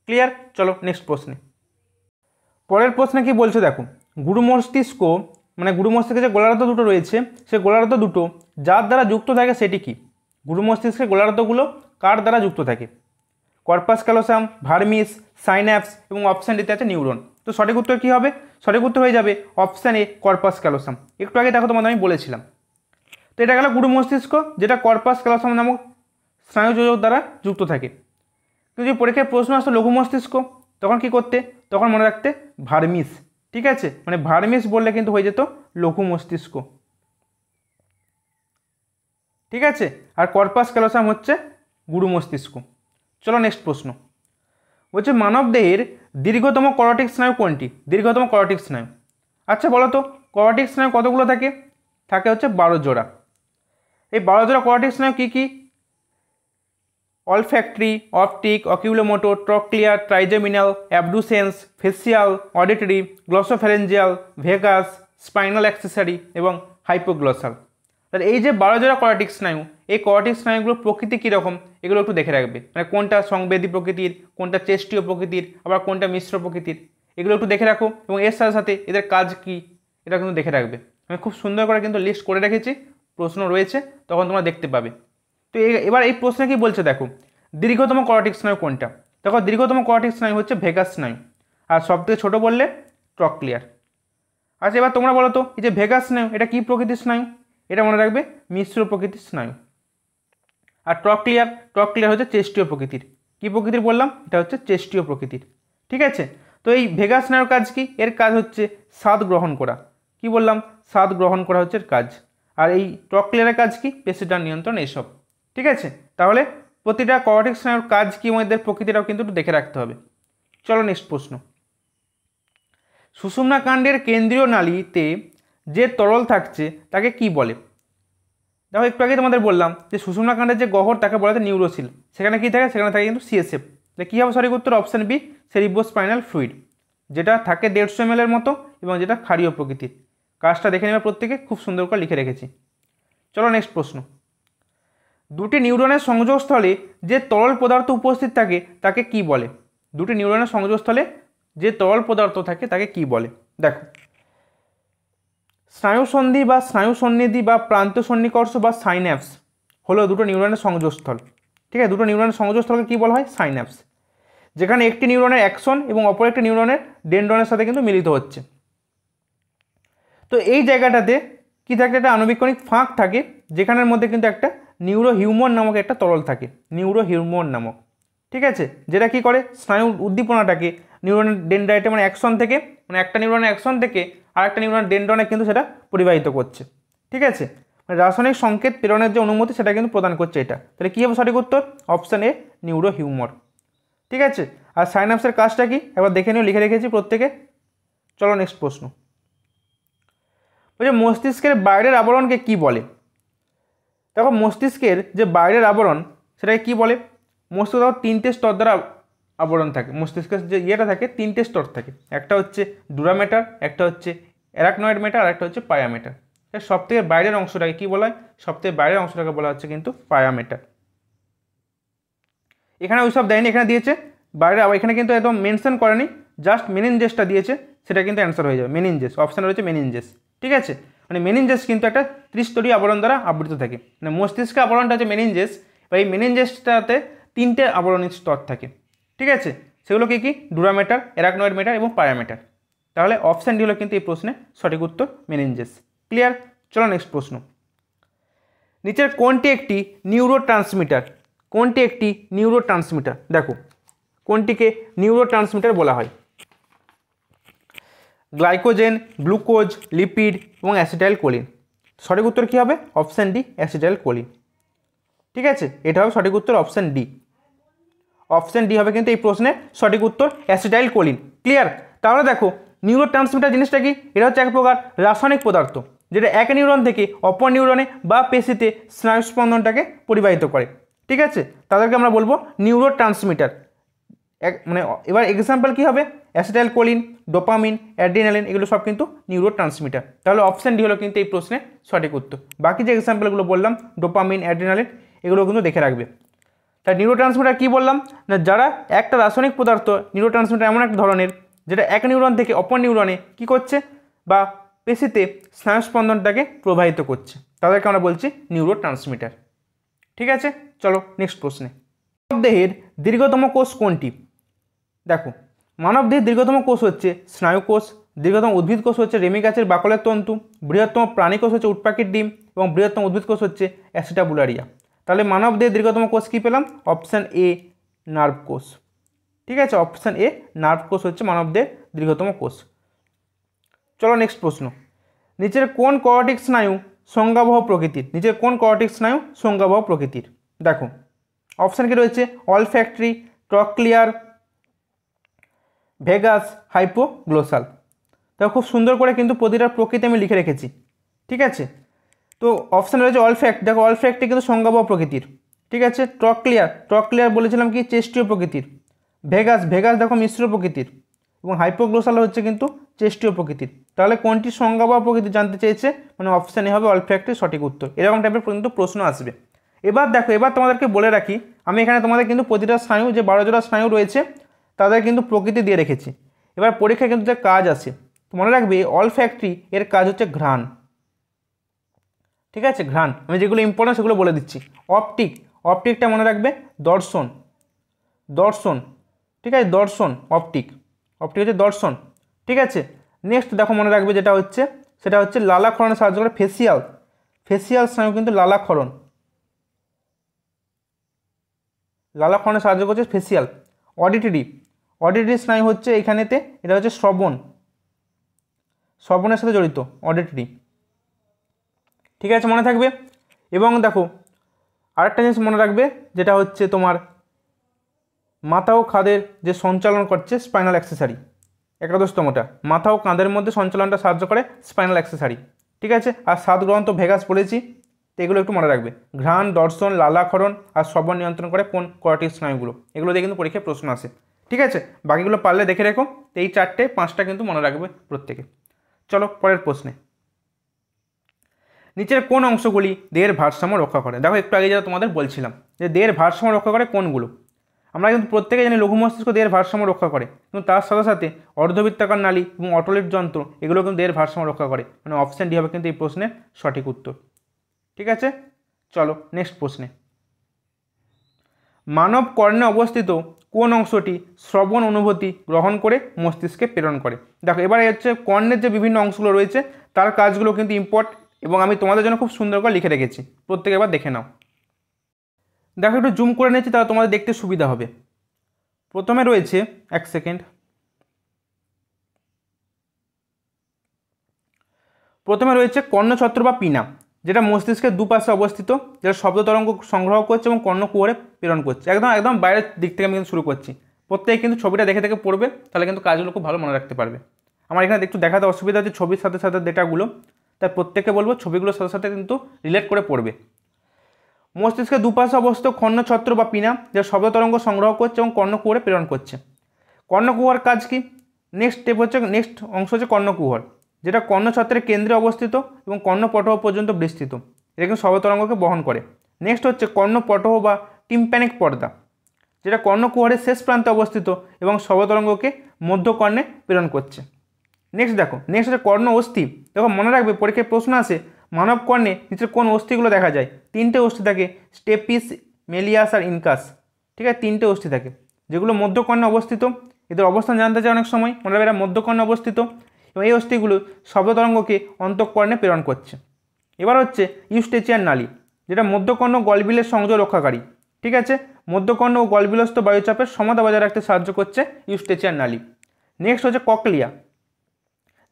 ক্লিয়ার? চলো নেক্সট প্রশ্নে। পরের প্রশ্নে কি বলছে দেখো, গুরু মস্তিষ্ক মানে গুরু মস্তিষ্কে যে গোলার্ধ দুটো রয়েছে, সে গোলার্ধ দুটো যার দ্বারা যুক্ত থাকে সেটি কি? গুরু মস্তিষ্কের গোলার্ধগুলো কার দ্বারা যুক্ত থাকে? কর্পাস ক্যালোসাম, ভার্মিস, সাইন্যাপস এবং অপশান ডিতে আছে নিউরন। তো সঠিক উত্তর কী হবে? সঠিক উত্তর হয়ে যাবে অপশান এ কর্পাস ক্যালোসাম। একটু আগে দেখো তোমাদের আমি বলেছিলাম। তো এটা গেল গুরু মস্তিষ্ক, যেটা কর্পাস ক্যালোসাম নামক স্নায়ুযোজক দ্বারা যুক্ত থাকে। কিন্তু যদি পরীক্ষায় প্রশ্ন আসতো লঘু মস্তিষ্ক, তখন কি করতে? তখন মনে রাখতে ভার্মিস। ঠিক আছে, মানে ভার্মিস বললে কিন্তু হয়ে যেত লঘু মস্তিষ্ক। ঠিক আছে, আর কর্পাস ক্যালোসাম হচ্ছে গুরু মস্তিষ্ক। চলো নেক্সট প্রশ্ন। বলছে মানব দেহের দীর্ঘতম করটিক স্নায়ু কোনটি? দীর্ঘতম করটিক স্নায়ু। আচ্ছা বলো তো করটিক স্নায়ু কতগুলো থাকে? থাকে হচ্ছে 12 জোড়া। এই 12 জোড়া করটিক স্নায়ু কী কী? Olfactory, optic, oculomotor, trochlear, trigeminal, abducens, facial, auditory, glossopharyngeal, vagus, spinal accessory এবং হাইপোগ্লসাল। তাহলে এই যে 12 জোড়া করটিক স্নায়ু, এই করটিক স্নায়ুগুলোর প্রকৃতি কীরকম এগুলো একটু দেখে রাখবে। মানে কোনটা সংবেদী প্রকৃতির, কোনটা চেষ্টীয় প্রকৃতির, আবার কোনটা মিশ্র প্রকৃতির, এগুলো একটু দেখে রাখো। এবং এর সাথে সাথে এদের কাজ কী এটা কিন্তু দেখে রাখবে। আমি খুব সুন্দর করে কিন্তু লিস্ট করে রেখেছি, প্রশ্ন রয়েছে তখন তোমরা দেখতে পাবে। তো এবার এই প্রশ্নে কি বলছে দেখো, দীর্ঘতম করটিক স্নায়ু কোনটা? দেখো দীর্ঘতম করটিক স্নায়ু হচ্ছে ভেগাস স্নায়ু, আর সবথেকে ছোটো বললে ট্রক্লিয়ার। আচ্ছা এবার তোমরা বলো তো এই যে ভেগাস স্নায়ু এটা কী প্রকৃতির স্নায়ু? এটা মনে রাখবে মিশ্র প্রকৃতির স্নায়ু। আর ট্রক্লিয়ার হচ্ছে চেষ্টীয় প্রকৃতির। কী প্রকৃতির বললাম? এটা হচ্ছে চেষ্টীয় প্রকৃতির। ঠিক আছে, তো তো এই ভেগাস স্নায়ুর কাজ কি? এর কাজ হচ্ছে স্বাদ গ্রহণ করা। কি বললাম? স্বাদ গ্রহণ করা হচ্ছে এর কাজ। আর এই ট্রক্লিয়ারের কাজ কি? পেশিটার নিয়ন্ত্রণ, এইসব। ঠিক আছে, তাহলে প্রতিটা কর্টিক স্নায়ুর কাজ কি এদের প্রকৃতিটাও কিন্তু একটু দেখে রাখতে হবে। চলো নেক্সট প্রশ্ন। সুষুম্না কাণ্ডের কেন্দ্রীয় নালীতে যে তরল থাকছে তাকে কি বলে? দেখো একটু আগে তোমাদের বললাম যে সুষুম্না কাণ্ডের যে গহ্বর তাকে বলা হয় নিউরোসিল। সেখানে কি থাকে? সেখানে থাকে কিন্তু সিএসএফ। তাহলে কী হবে সঠিক উত্তর? অপশান বি, সেরিব্রোস্পাইনাল ফ্লুইড, যেটা থাকে 150 ml এর মতো এবং যেটা ক্ষারীয় প্রকৃতির। কাজটা দেখে নেবে প্রত্যেকে, খুব সুন্দর করে লিখে রেখেছি। চলো নেক্সট প্রশ্ন। দুটি নিউরনের সংযোগস্থলে যে তরল পদার্থ উপস্থিত থাকে তাকে কি বলে? দুটি নিউরনের সংযোগস্থলে যে তরল পদার্থ থাকে তাকে কি বলে? দেখো, স্নায়ুসন্ধি বা স্নায়ু সন্নিধি বা প্রান্ত সন্নিকর্ষ বা সাইন্যাপস হলো দুটো নিউরনের সংযোগস্থল। ঠিক আছে, দুটো নিউরনের সংযোগস্থলকে কী বলা হয়? সাইন্যাপস, যেখানে একটি নিউরনের অ্যাকশন এবং অপর একটি নিউরনের ডেনড্রনের সাথে কিন্তু মিলিত হচ্ছে। তো এই জায়গাটাতে কি থাকে? একটা আণুবীক্ষণিক ফাঁক থাকে, যেখানের মধ্যে কিন্তু একটা নিউরোহিউমন নামক একটা তরল থাকে, নিউরোহিউমন নামক। ঠিক আছে, যেটা কি করে? স্নায়ু উদ্দীপনাটাকে নিউরনের ডেনড্রাইটে মানে অ্যাকশন থেকে, মানে একটা নিউরনের অ্যাকশন থেকে আরেকটা নিউরনের ডেনড্রনে কিন্তু সেটা পরিবাহিত করছে। ঠিক আছে, মানে রাসায়নিক সংকেত প্রেরণের যে অনুমতি সেটা কিন্তু প্রদান করছে এটা। তাহলে কী হবে সঠিক উত্তর? Option A, neurohumour. ঠিক আছে, আর সাইন্যাপসের কাজটা কি একবার দেখে নিও, লিখে রেখেছি প্রত্যেকে। চলো নেক্সট প্রশ্ন। বলছে মস্তিষ্কের বাইরের আবরণকে কি বলে? দেখো, মস্তিষ্কের যে বাইরের আবরণ সেটাকে কি বলে? মস্তিষ্ক দেখো 3টে স্তর দ্বারা আবরণ থাকে। মস্তিষ্কের যে ইয়েটা থাকে 3টে স্তর থাকে, একটা হচ্ছে ডুরা ম্যাটার, একটা হচ্ছে অ্যারাকনয়েড ম্যাটার, আর একটা হচ্ছে পায়া ম্যাটার। সব থেকে বাইরের অংশটাকে কি বলা হয়? সব থেকে বাইরের অংশটাকে বলা হচ্ছে কিন্তু পায়া ম্যাটার। এখানে ওইসব দেয়নি, এখানে দিয়েছে বাইরে, আবার এখানে কিন্তু একদম মেনশন করেনি, জাস্ট মেনিনজেসটা দিয়েছে, সেটা কিন্তু অ্যান্সার হয়ে যাবে। মেনিনজেস অপশান রয়েছে মেনিনজেস। ঠিক আছে, মানে মেনিনজেস কিন্তু একটা ত্রিস্তরীয় আবরণ দ্বারা আবৃত থাকে। মানে মস্তিষ্কের আবরণটা হচ্ছে মেনিনজেস, বা এই মেনিনজেসটাতে 3টে আবরণীর স্তর থাকে। ঠিক আছে, সেগুলো কি কি? ডুরা ম্যাটার, অ্যারাকনয়েড ম্যাটার এবং পায়া ম্যাটার। তাহলে অপশান ডি হলো কিন্তু এই প্রশ্নে সঠিক উত্তর, মেনিনজেস। ক্লিয়ার? চলো নেক্সট প্রশ্ন। নিচের কোনটি একটি নিউরো ট্রান্সমিটার? কোনটি একটি নিউরো ট্রান্সমিটার? দেখো, কোনটিকে নিউরো ট্রান্সমিটার বলা হয়? গ্লাইকোজেন, গ্লুকোজ, লিপিড এবং অ্যাসিটাইল কোলিন। সঠিক উত্তর কী হবে? Option D, acetylcholine. ঠিক আছে, এটা হবে সঠিক উত্তর, অপশান ডি। অপশান ডি হবে কিন্তু এই প্রশ্নের সঠিক উত্তর, অ্যাসিটাইল কোলিন। ক্লিয়ার? তাহলে দেখো, নিউরো ট্রান্সমিটার জিনিসটা কি? এটা হচ্ছে এক প্রকার রাসায়নিক পদার্থ, যেটা এক নিউরন থেকে অপর নিউরনে বা পেশিতে স্নায়ুস্পন্দনটাকে পরিবাহিত করে। ঠিক আছে, তাদেরকে আমরা বলবো নিউরো ট্রান্সমিটার। মানে এবার এক্সাম্পল কী হবে? অ্যাসিটাইল কোলিন, ডোপামিন, অ্যাড্রিনালিন, এগুলো সব কিন্তু নিউরো ট্রান্সমিটার। তাহলে অপশান ডি হলো কিন্তু এই প্রশ্নের সঠিক উত্তর। বাকি যে এক্সাম্পলগুলো বললাম, ডোপামিন, অ্যাড্রিনালিন, এগুলো কিন্তু দেখে রাখবে। তাই নিউরো ট্রান্সমিটার কী বললাম? না, যারা একটা রাসায়নিক পদার্থ, নিউরো ট্রান্সমিটার এমন একটা ধরনের যেটা এক নিউরন থেকে অপর নিউরনে কী করছে? বা পেশিতে স্নায়ুস্পন্দনটাকে প্রবাহিত করছে, তাদেরকে আমরা বলছি নিউরো ট্রান্সমিটার। ঠিক আছে, চলো নেক্সট প্রশ্নে। মানবদেহের দীর্ঘতম কোষ কোনটি? দেখো, মানবদেহের দীর্ঘতম কোষ হচ্ছে স্নায়ুকোষ, দীর্ঘতম উদ্ভিদ কোষ হচ্ছে রেমি গাছের বাকলের তন্তু, বৃহত্তম প্রাণী কোষ হচ্ছে উটপাখির ডিম এবং বৃহত্তম উদ্ভিদ কোষ হচ্ছে অ্যাসিটাবুলারিয়া। তাহলে মানবদেহের দীর্ঘতম কোষ কী পেলাম? অপশান এ, নার্ভ কোষ। ঠিক আছে, অপশান এ, নার্ভ কোষ হচ্ছে মানবদেহের দীর্ঘতম কোষ। চলো নেক্সট প্রশ্ন। নিচের কোন কর্টিক স্নায়ু সংজ্ঞাবহ প্রকৃতির? নিচের কোন কর্টিক স্নায়ু সংজ্ঞাবহ প্রকৃতির? দেখো, অপশান কি রয়েছে? Olfactory, trochlear, vagus, hypoglossal. দেখো, খুব সুন্দর করে কিন্তু প্রতিটার প্রকৃতি আমি লিখে রেখেছি। ঠিক আছে, তো অপশান রয়েছে অলফ্যাক্ট। দেখো, অলফ্যাক্টটি কিন্তু সংজ্ঞাবহ প্রকৃতির। ঠিক আছে, ট্রক্লিয়ার, ট্রক্লিয়ার বলেছিলাম কি চেষ্টীয় প্রকৃতির। ভেগাস, ভেগাস দেখো মিশ্র প্রকৃতির। এবং হাইপোগ্লোসাল হচ্ছে কিন্তু চেষ্টীয় প্রকৃতির। তাহলে কোনটি সংজ্ঞাবহ প্রকৃতি জানতে চেয়েছে? মানে অপশান এ হবে অলফ্যাক্টরি সঠিক উত্তর। এরকম টাইপের কিন্তু প্রশ্ন আসবে। এবার দেখো, এবার তোমাদেরকে বলে রাখি, আমি এখানে তোমাদের কিন্তু প্রতিটা স্নায়ু, যে 12 জোড়া স্নায়ু রয়েছে, তাদের কিন্তু প্রকৃতি দিয়ে রেখেছি। এবার পরীক্ষায় কিন্তু যে কাজ আছে, তো মনে রাখবে অলফ্যাক্টরি এর কাজ হচ্ছে ঘ্রাণ। ঠিক আছে, ঘ্রাণ। আমি যেগুলো ইম্পর্টেন্ট সেগুলো বলে দিচ্ছি। অপটিক, অপটিকটা মনে রাখবে দর্শন, দর্শন। ঠিক আছে, দর্শন, অপটিক, অপটিক হচ্ছে দর্শন। ঠিক আছে, নেক্সট দেখো মনে রাখবে যেটা হচ্ছে, সেটা হচ্ছে লালাক্ষরণে সাহায্য করে ফেসিয়াল, ফেসিয়াল স্নায়ু কিন্তু লালাক্ষরণ, লালাক্ষরণে সাহায্য করছে ফেসিয়াল। অডিটরি, অডিটরি স্নায়ু হচ্ছে এখানেতে, এটা হচ্ছে শ্রবণের সাথে জড়িত অডিটরি। ঠিক আছে, মনে থাকবে। এবং দেখো আরেকটা জিনিস মনে রাখবে, যেটা হচ্ছে তোমার মাথা ও কাঁধের যে সঞ্চালন করছে স্পাইনাল অ্যাক্সেসরি, একাদশতমটা মাথা ও কাঁধের মধ্যে সঞ্চালনটা সাহায্য করে স্পাইনাল অ্যাক্সেসরি। ঠিক আছে, আর 7 গ্রন্থ ভেগাস পড়েছি, তো এগুলো একটু মনে রাখবে। ঘ্রাণ, দর্শন, লালাক্ষরণ আর শ্রবণ নিয়ন্ত্রণ করে কোন কর্টিক স্নায়ুগুলো, এগুলো দিয়ে কিন্তু পরীক্ষায় প্রশ্ন আসে। ঠিক আছে, বাকিগুলো পারলে দেখে রেখো। তো এই 4-5টা কিন্তু মনে রাখবে প্রত্যেকে। চলো পরের প্রশ্নে। নিচের কোন অংশগুলি দেহের ভারসাম্য রক্ষা করে? দেখো একটু আগে যেটা তোমাদের বলছিলাম যে দেহের ভারসাম্য রক্ষা করে কোনগুলো। আমরা কিন্তু প্রত্যেকে জানি লঘু মস্তিষ্ক দেহের ভারসাম্য রক্ষা করে, কিন্তু তার সাথে সাথে অর্ধবৃত্তাকার নালী এবং অটলিট যন্ত্র এগুলো কিন্তু দেহের ভারসাম্য রক্ষা করে। মানে অপশান ডি হবে কিন্তু এই প্রশ্নের সঠিক উত্তর। ঠিক আছে, চলো নেক্সট প্রশ্নে। মানব কর্ণে অবস্থিত কোন অংশটি শ্রবণ অনুভূতি গ্রহণ করে মস্তিষ্কে প্রেরণ করে? দেখো এবারে হচ্ছে কর্ণের যে বিভিন্ন অংশগুলো রয়েছে তার কাজগুলো কিন্তু ইম্পর্টেন্ট, এবং আমি তোমাদের জন্য খুব সুন্দর করে লিখে রেখেছি, প্রত্যেকে এবার দেখে নাও। দেখো একটু জুম করে নিয়েছি, তাহলে তোমাদের দেখতে সুবিধা হবে। প্রথমে রয়েছে, এক সেকেন্ড, প্রথমে রয়েছে কর্ণছত্র বা পিনা, যেটা মস্তিষ্কের দুপাশে অবস্থিত, যেটা শব্দ তরঙ্গ সংগ্রহ করছে এবং কর্ণকুহরে প্রেরণ করছে। একদম বাইরের দিক থেকে আমি কিন্তু শুরু করছি। প্রত্যেকে কিন্তু ছবিটা দেখে দেখে পড়বে, তাহলে কিন্তু কাজগুলো খুব ভালো মনে রাখতে পারবে। আমার এখানে একটু দেখাতে অসুবিধা হচ্ছে ছবির সাথে সাথে ডেটাগুলো, তাই প্রত্যেককে বলবো ছবিগুলোর সাথে সাথে কিন্তু রিলেট করে পড়বে। মস্তিষ্কের দুপাশে অবস্থিত কর্ণছত্র বা পিনা, যা শব্দ তরঙ্গ সংগ্রহ করছে এবং কর্ণকুহরে প্রেরণ করছে। কর্ণকুহর কাজ কি? নেক্সট স্টেপ হচ্ছে, নেক্সট অংশ হচ্ছে কর্ণকুহর, যেটা কর্ণছত্রের কেন্দ্রে অবস্থিত এবং কর্ণপটহ পর্যন্ত বিস্তৃত। এটা কিন্তু শব্দ তরঙ্গকে বহন করে। নেক্সট হচ্ছে কর্ণপটহ বা টিম্প্যানিক পর্দা, যেটা কর্ণকুহরের শেষ প্রান্তে অবস্থিত এবং শব্দ তরঙ্গকে মধ্যকর্ণে প্রেরণ করছে। নেক্সট দেখো, নেক্সট হচ্ছে কর্ণ অস্থি। দেখো মনে রাখবে পরীক্ষায় প্রশ্ন আসে মানব কর্ণে নিচের কোন অস্থিগুলো দেখা যায়? 3টে অস্থি থাকে, স্টেপিস, মেলিয়াস আর ইনকাস। ঠিক আছে, 3টে অস্থি থাকে যেগুলো মধ্যকর্ণে অবস্থিত। এদের অবস্থান জানতে চাই অনেক সময়, মনে রাখবে এরা মধ্যকর্ণে অবস্থিত এবং এই অস্থিগুলো শব্দ তরঙ্গকে অন্তঃকর্ণে প্রেরণ করছে। এবার হচ্ছে ইউস্টেচিয়ান নালী, যেটা মধ্যকর্ণ গলবিলের সংযোগ রক্ষাকারী। ঠিক আছে, মধ্যকর্ণ ও গলবিলস্থ বায়ুচাপের সমতা বজায় রাখতে সাহায্য করছে ইউস্টেচিয়ান নালী। নেক্সট হচ্ছে ককলিয়া,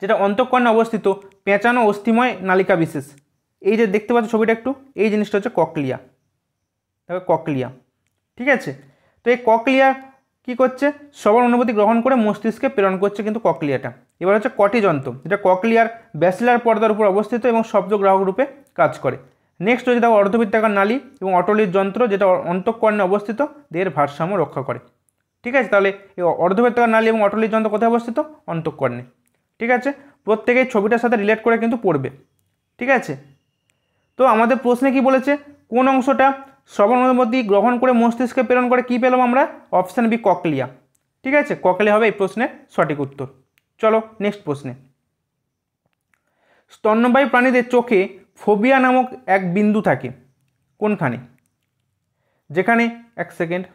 যেটা অন্তঃকর্ণে অবস্থিত পেঁচানো অস্থিময় নালিকা বিশেষ। এই যে দেখতে পাচ্ছ ছবিটা একটু, এই জিনিসটা হচ্ছে ককলিয়া। দেখো ককলিয়া। ঠিক আছে, তো এই ককলিয়া কি করছে? শ্রবণ অনুভূতি গ্রহণ করে মস্তিষ্কে প্রেরণ করছে কিন্তু ককলিয়াটা। এবার হচ্ছে কটি যন্ত্র, যেটা ককলিয়ার ব্যাসিলার পর্দার উপর অবস্থিত এবং শব্দগ্রাহক রূপে কাজ করে। নেক্সট হচ্ছে দেখো অর্ধবৃত্তাকার নালী এবং অটলিট যন্ত্র, যেটা অন্তঃকর্ণে অবস্থিত, দেহের ভারসাম্য রক্ষা করে। ঠিক আছে, তাহলে এই অর্ধবৃত্তাকার নালী এবং অটলিট যন্ত্র কোথায় অবস্থিত? অন্তঃকর্ণে। ঠিক আছে, প্রত্যেকেই ছবিটার সাথে রিলেট করে কিন্তু পড়বে। ঠিক আছে, তো আমাদের প্রশ্নে কি বলেছে? কোন অংশটা শ্রবণ অনুভূতি গ্রহণ করে মস্তিষ্কে প্রেরণ করে? কি পেলাম আমরা? Option B, cochlea. ঠিক আছে, ককলিয়া হবে এই প্রশ্নের সঠিক উত্তর। চলো নেক্সট প্রশ্নে। স্তন্যপায়ী প্রাণীদের চোখে ফোবিয়া নামক এক বিন্দু থাকে কোনখানে? যেখানে, এক সেকেন্ড,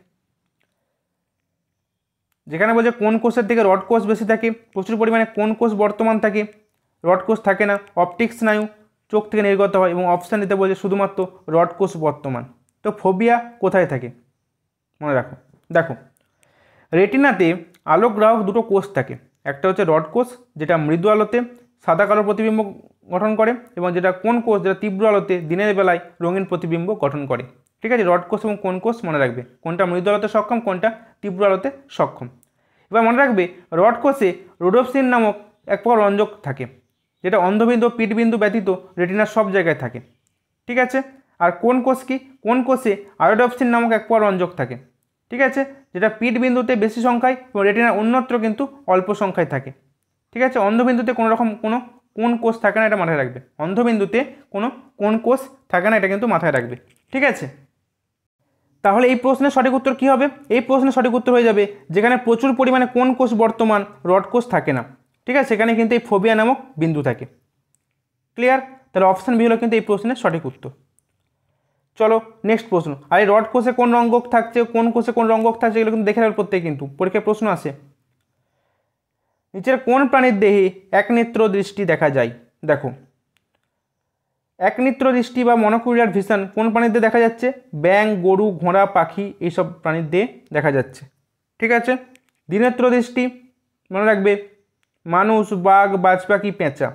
যেখানে বলছে কোন কোষের থেকে রড কোষ বেশি থাকে, প্রচুর পরিমাণে কোন কোষ বর্তমান থাকে, রড কোষ থাকে না, অপটিক স্নায়ু চোখ থেকে নির্গত হয়, এবং অপশান দিতে বলছে শুধুমাত্র রড কোষ বর্তমান। তো ফোবিয়া কোথায় থাকে মনে রাখো। দেখো রেটিনাতে আলোকগ্রাহক দুটো কোষ থাকে, একটা হচ্ছে রড কোষ, যেটা মৃদু আলোতে সাদা কালো প্রতিবিম্ব গঠন করে, এবং যেটা কোন কোষ, যেটা তীব্র আলোতে দিনের বেলায় রঙিন প্রতিবিম্ব গঠন করে। ঠিক আছে, রড কোষ এবং কোন কোষ মনে রাখবে, কোনটা মৃদু আলোতে সক্ষম, কোনটা তীব্র আলোতে সক্ষম। এবার মনে রাখবে রড কোষে রোডোপসিন নামক এক প্রকার রঞ্জক থাকে, যেটা অন্ধবিন্দু ও পিঠবিন্দু ব্যতীত রেটিনার সব জায়গায় থাকে। ঠিক আছে, আর কোন কোষ কি? কোন কোষে আয়োডোপসিন নামক এক প্রকার রঞ্জক থাকে। ঠিক আছে, যেটা পিঠবিন্দুতে বেশি সংখ্যায় এবং রেটিনার অন্যত্র কিন্তু অল্প সংখ্যায় থাকে। ঠিক আছে, অন্ধবিন্দুতে কোনো রকম কোনো কোন কোষ থাকে না, এটা মাথায় রাখবে। অন্ধবিন্দুতে কোনো কোন কোষ থাকে না, এটা কিন্তু মাথায় রাখবে। ঠিক আছে, তাহলে এই প্রশ্নের সঠিক উত্তর কী হবে? এই প্রশ্নের সঠিক উত্তর হয়ে যাবে যেখানে প্রচুর পরিমাণে কোন কোষ বর্তমান, রড কোষ থাকে না। ঠিক আছে, সেখানে কিন্তু এই ফোবিয়া নামক বিন্দু থাকে। ক্লিয়ার? তাহলে অপশান বি হলো কিন্তু এই প্রশ্নের সঠিক উত্তর। চলো নেক্সট প্রশ্ন। আর এই রড কোষে কোন রঙ্গক থাকছে, কোন কোষে কোন রঙ্গক থাকছে, এগুলো কিন্তু দেখে রাখবে প্রত্যেকে, কিন্তু পরীক্ষায় প্রশ্ন আসে। নিচের কোন প্রাণীর দেহে একনেত্র দৃষ্টি দেখা যায়? দেখো একনেত্র দৃষ্টি বা মনোকুলার ভিশন কোন প্রাণীর দেহে দেখা যাচ্ছে? ব্যাঙ, গরু, ঘোড়া, পাখি, এইসব প্রাণীর দেহে দেখা যাচ্ছে। ঠিক আছে, দিনেত্র দৃষ্টি মনে রাখবে মানুষ, বাঘ, বাজ পাখি, পেঁচা,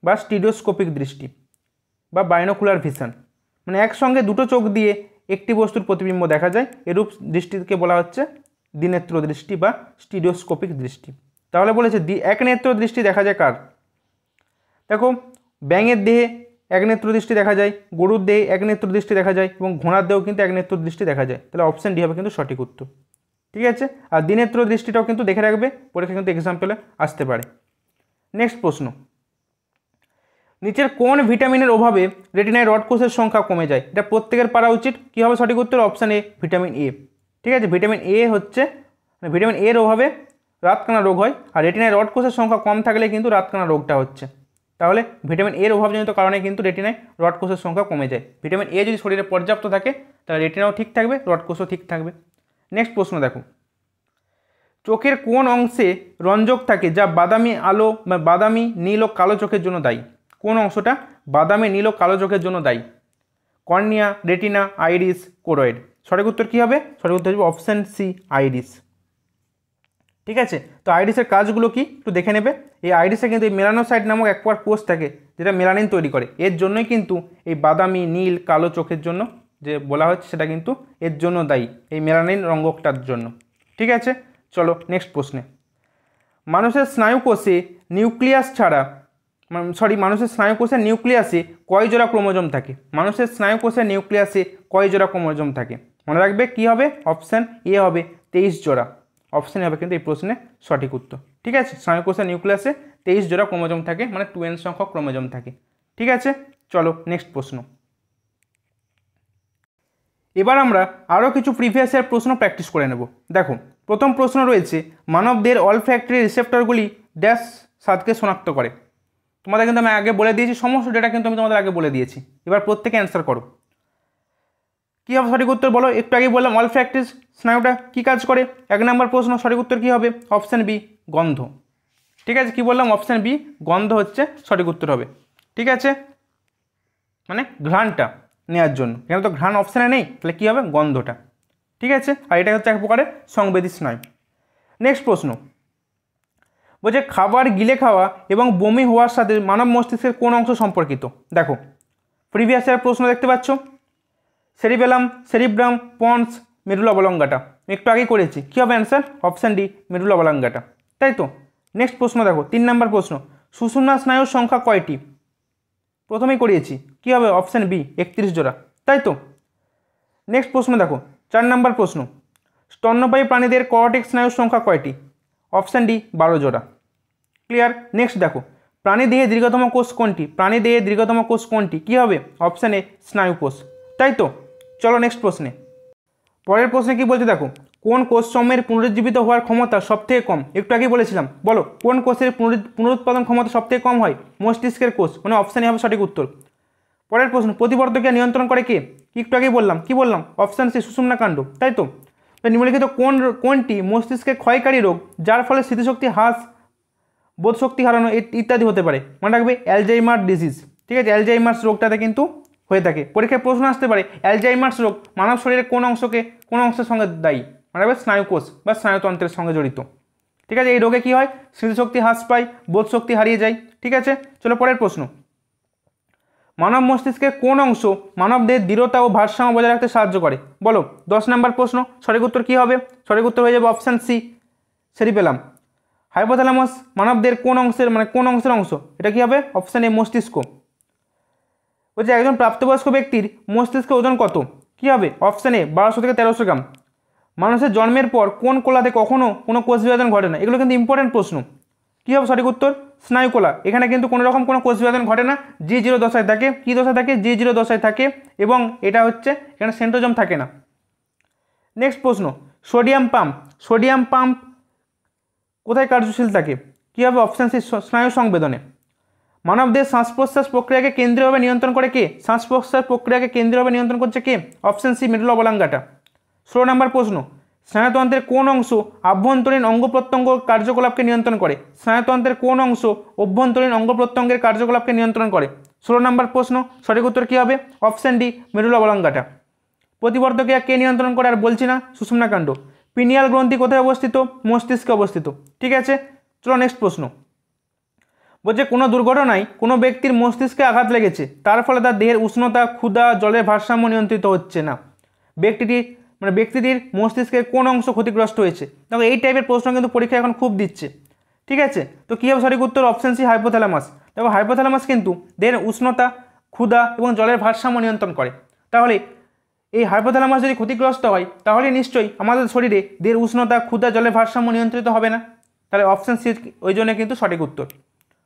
বা স্টিরিওস্কোপিক দৃষ্টি বা বাইনোকুলার ভিশন, মানে একসঙ্গে দুটো চোখ দিয়ে একটি বস্তুর প্রতিবিম্ব দেখা যায়, এরূপ দৃষ্টিকে বলা হচ্ছে দ্বিনেত্র দৃষ্টি বা স্টিরিওস্কোপিক দৃষ্টি। তাহলে বলেছে এক নেত্র দৃষ্টি দেখা যায় কার? দেখো, ব্যাঙের দেহে এক নেত্র দৃষ্টি দেখা যায়, গরুর দেহে এক নেত্র দৃষ্টি দেখা যায়, এবং ঘোড়ার দেহেও কিন্তু এক নেত্র দৃষ্টি দেখা যায়। তাহলে অপশান ডি হবে কিন্তু সঠিক উত্তর। ঠিক আছে, আর দ্বিনেত্র দৃষ্টিটাও কিন্তু দেখে রাখবে, পরীক্ষা কিন্তু এক্সাম্পলে আসতে পারে। নেক্সট প্রশ্ন, নিচের কোন ভিটামিনের অভাবে রেটিনায় রড কোষের সংখ্যা কমে যায়? এটা প্রত্যেকের পারা উচিত। কী হবে সঠিক উত্তর? Option A, vitamin A. ঠিক আছে, ভিটামিন এ হচ্ছে, ভিটামিন এর অভাবে রাতকানা রোগ হয়, আর রেটিনায় রড কোষের সংখ্যা কম থাকলে কিন্তু রাতকানা রোগটা হচ্ছে। তাহলে ভিটামিন এর অভাবজনিত কারণে কিন্তু রেটিনায় রড কোষের সংখ্যা কমে যায়। ভিটামিন এ যদি শরীরে পর্যাপ্ত থাকে তাহলে রেটিনাও ঠিক থাকবে, রড কোষও ঠিক থাকবে। নেক্সট প্রশ্ন দেখো, চোখের কোন অংশে রঞ্জক থাকে যা বাদামি আলো বা বাদামি নীল ও কালো চোখের জন্য দায়ী? কোন অংশটা বাদামি নীল ও কালো চোখের জন্য দায়ী? Cornea, retina, iris, choroid. সঠিক উত্তর কী হবে? সঠিক উত্তর হবে অপশান সি, আইরিস। ঠিক আছে, তো আইরিসের কাজগুলো কি একটু দেখে নেবে। এই আইরিসে কিন্তু এই মেলানোসাইট নামক এক প্রকার কোষ থাকে যেটা মেলানিন তৈরি করে, এর জন্যই কিন্তু এই বাদামি নীল কালো চোখের জন্য যে বলা হচ্ছে সেটা কিন্তু এর জন্য দায়ী, এই মেলানিন রঙ্গকটার জন্য। ঠিক আছে, চলো নেক্সট প্রশ্নে। মানুষের স্নায়ুকোষে নিউক্লিয়াস ছাড়া মানুষের স্নায়ুকোষে নিউক্লিয়াসে কয় জোড়া ক্রোমোজোম থাকে? মানুষের স্নায়ুকোষের নিউক্লিয়াসে কয় জোড়া ক্রোমোজোম থাকে? মনে রাখবে কি হবে? অপশান এ হবে 23 জোড়া। অপশান হবে কিন্তু এই প্রশ্নে সঠিক উত্তর। ঠিক আছে, স্নায়ুকোষের নিউক্লিয়াসে 23 জোড়া ক্রোমোজোম থাকে, মানে 2n সংখ্যক ক্রোমোজোম থাকে। ঠিক আছে, চলো নেক্সট প্রশ্ন। এবার আমরা আরও কিছু প্রিভিয়াস ইয়ার প্রশ্ন প্র্যাকটিস করে নেব। দেখো, প্রথম প্রশ্ন রয়েছে, মানবদের অলফ্যাক্টরি রিসেপ্টরগুলি ড্যাশ স্বাদকে শনাক্ত করে। তোমাদের কিন্তু আমি আগে বলে দিয়েছি, সমস্ত ডেটা কিন্তু আমি তোমাদের আগে বলে দিয়েছি। এবার প্রত্যেকে অ্যান্সার করো। কী হবে সঠিক উত্তর বলো? একটু আগে বললাম অলফ্যাক্টরি স্নায়ুটা কী কাজ করে। 1 নম্বর প্রশ্ন, সঠিক উত্তর কী হবে? অপশান বি, গন্ধ। ঠিক আছে, কি বললাম? অপশান বি, গন্ধ হচ্ছে সঠিক উত্তর হবে। ঠিক আছে, মানে ঘ্রাণটা নেওয়ার জন্য, এখানে তো ঘ্রাণ অপশানে নেই, তাহলে কী হবে? গন্ধটা। ঠিক আছে, আর এটা হচ্ছে এক প্রকারের সংবেদী স্নায়ু। নেক্সট প্রশ্ন বলছে, খাবার গিলে খাওয়া এবং বমি হওয়ার সাথে মানব মস্তিষ্কের কোন অংশ সম্পর্কিত? দেখো, প্রিভিয়াস ইয়ার প্রশ্ন দেখতে পাচ্ছ, সেরিবেলাম, সেরিব্রাম, পন্স, মেডুলা অবলঙ্গাটা। একটু আগেই করেছি, কী হবে অ্যান্সার? Option D, medulla অবলঙ্গাটা। তাই তো। নেক্সট প্রশ্ন দেখো, 3 নম্বর প্রশ্ন, সুষুম্না স্নায়ুর সংখ্যা কয়টি? প্রথমেই করিয়েছি, কী হবে? অপশান বি, 31 জোড়া। তাই তো। নেক্সট প্রশ্ন দেখো, 4 নম্বর প্রশ্ন, স্তন্যপায়ী প্রাণীদের কর্টেক্স স্নায়ুর সংখ্যা কয়টি? অপশান ডি, 12 জোড়া। ক্লিয়ার। নেক্সট দেখো, প্রাণীদেহে দীর্ঘতম কোষ কোনটি? প্রাণীদেহে দীর্ঘতম কোষ কোনটি? কী হবে? অপশান এ, স্নায়ু কোষ। তাই তো। চলো নেক্সট প্রশ্নে। পরের প্রশ্নে কি বলছে দেখো, কোন কোষ সমূহের পুনরুজ্জীবিত হওয়ার ক্ষমতা সবথেকে কম? একটু আগে বলেছিলাম, বলো কোন কোষের পুনরুৎপাদন ক্ষমতা সবথেকে কম হয়? মস্তিষ্কের কোষ, মানে অপশানে হবে সঠিক উত্তর। পরের প্রশ্ন, প্রতিবর্ধকীয় নিয়ন্ত্রণ করে কে? একটু আগেই বললাম, কি বললাম? অপশান সি, সুষুম্না কাণ্ড। তাই তো। নিম্নলিখিত কোনটি মস্তিষ্কের ক্ষয়কারী রোগ যার ফলে স্মৃতিশক্তি হ্রাস, বোধশক্তি হারানো ইত্যাদি হতে পারে? মনে রাখবে অ্যালজাইমার ডিজিজ। ঠিক আছে, অ্যালজাইমার্স রোগটাতে কিন্তু হয়ে থাকে। পরীক্ষায় প্রশ্ন আসতে পারে, অ্যালজাইমার্স রোগ মানব শরীরের কোন অংশের সঙ্গে দায়ী? মনে রাখবে স্নায়ুকোষ বা স্নায়ুতন্ত্রের সঙ্গে জড়িত। ঠিক আছে, এই রোগে কী হয়? স্মৃতিশক্তি হ্রাস পায়, বোধশক্তি হারিয়ে যায়। ঠিক আছে, চলো পরের প্রশ্ন, মানব মস্তিষ্কের কোন অংশ মানবদের দৃঢ়তা ও ভারসাম্য বজায় রাখতে সাহায্য করে? বলো। 10 নম্বর প্রশ্ন, সঠিক উত্তর কী হবে? সঠিক উত্তর হয়ে যাবে অপশান সি, সেরিবেলাম। হাইপোথ্যালামাস মানবদের কোন অংশের অংশ? এটা কী হবে? অপশান এ, মস্তিষ্ক। বলছে, একজন প্রাপ্তবয়স্ক ব্যক্তির মস্তিষ্কের ওজন কত? কী হবে? অপশান এ, 1200 থেকে 1300 গ্রাম। মানুষের জন্মের পর কোন কোলাতে কখনো কোনো কোষ বিভাজন ঘটে না? এগুলো কিন্তু ইম্পর্টেন্ট প্রশ্ন। কী হবে সঠিক উত্তর? স্নায়ুকোলা। এখানে কিন্তু কোনো রকম কোনো কোষ বিভাজন ঘটে না, G0 দশায় থাকে। কী দশায় থাকে? G0 দশায় থাকে, এবং এটা হচ্ছে এখানে সেন্ট্রোজোম থাকে না। নেক্সট প্রশ্ন, সোডিয়াম পাম্প কোথায় কার্যশীল থাকে? কী হবে? অপশান সি, স্নায়ু সংবেদনে। মানবদের শ্বাস প্রশ্বাস প্রক্রিয়াকে কেন্দ্রীয়ভাবে নিয়ন্ত্রণ করে কে? শ্বাস প্রশ্বাস প্রক্রিয়াকে কেন্দ্রীয়ভাবে নিয়ন্ত্রণ করছে কে? Option C, medulla oblongata. 16 নম্বর প্রশ্ন, স্নায়ুতন্ত্রের কোন অংশ আভ্যন্তরীণ অঙ্গ প্রত্যঙ্গ কার্যকলাপকে নিয়ন্ত্রণ করে? স্নায়ুতন্ত্রের কোন অংশ অভ্যন্তরীণ অঙ্গ প্রত্যঙ্গের কার্যকলাপকে নিয়ন্ত্রণ করে? 16 নম্বর প্রশ্ন, সঠিক উত্তর কী হবে? Option D, medulla oblongata. প্রতিবর্ধকীয়া কে নিয়ন্ত্রণ করে? আর বলছি না, সুষুম্না কাণ্ড। পিনিয়াল গ্রন্থি কোথায় অবস্থিত? মস্তিষ্কে অবস্থিত। ঠিক আছে, চলো নেক্সট প্রশ্ন। বলছে কোনো দুর্ঘটনায় কোনো ব্যক্তির মস্তিষ্কে আঘাত লেগেছে, তার ফলে তার দেহের উষ্ণতা, ক্ষুধা, জলের ভারসাম্য নিয়ন্ত্রিত হচ্ছে না। ব্যক্তিটির মস্তিষ্কের কোন অংশ ক্ষতিগ্রস্ত হয়েছে? দেখো এই টাইপের প্রশ্ন কিন্তু পরীক্ষা এখন খুব দিচ্ছে। ঠিক আছে, তো কী হবে সঠিক উত্তর? Option C, hypothalamus. দেখো হাইপোথ্যালামাস কিন্তু দেহের উষ্ণতা, ক্ষুধা এবং জলের ভারসাম্য নিয়ন্ত্রণ করে। তাহলে এই হাইপোথ্যালামাস যদি ক্ষতিগ্রস্ত হয় তাহলে নিশ্চয়ই আমাদের শরীরে দেহের উষ্ণতা, ক্ষুধা, জলের ভারসাম্য নিয়ন্ত্রিত হবে না। তাহলে অপশান সি ওই জন্য কিন্তু সঠিক উত্তর।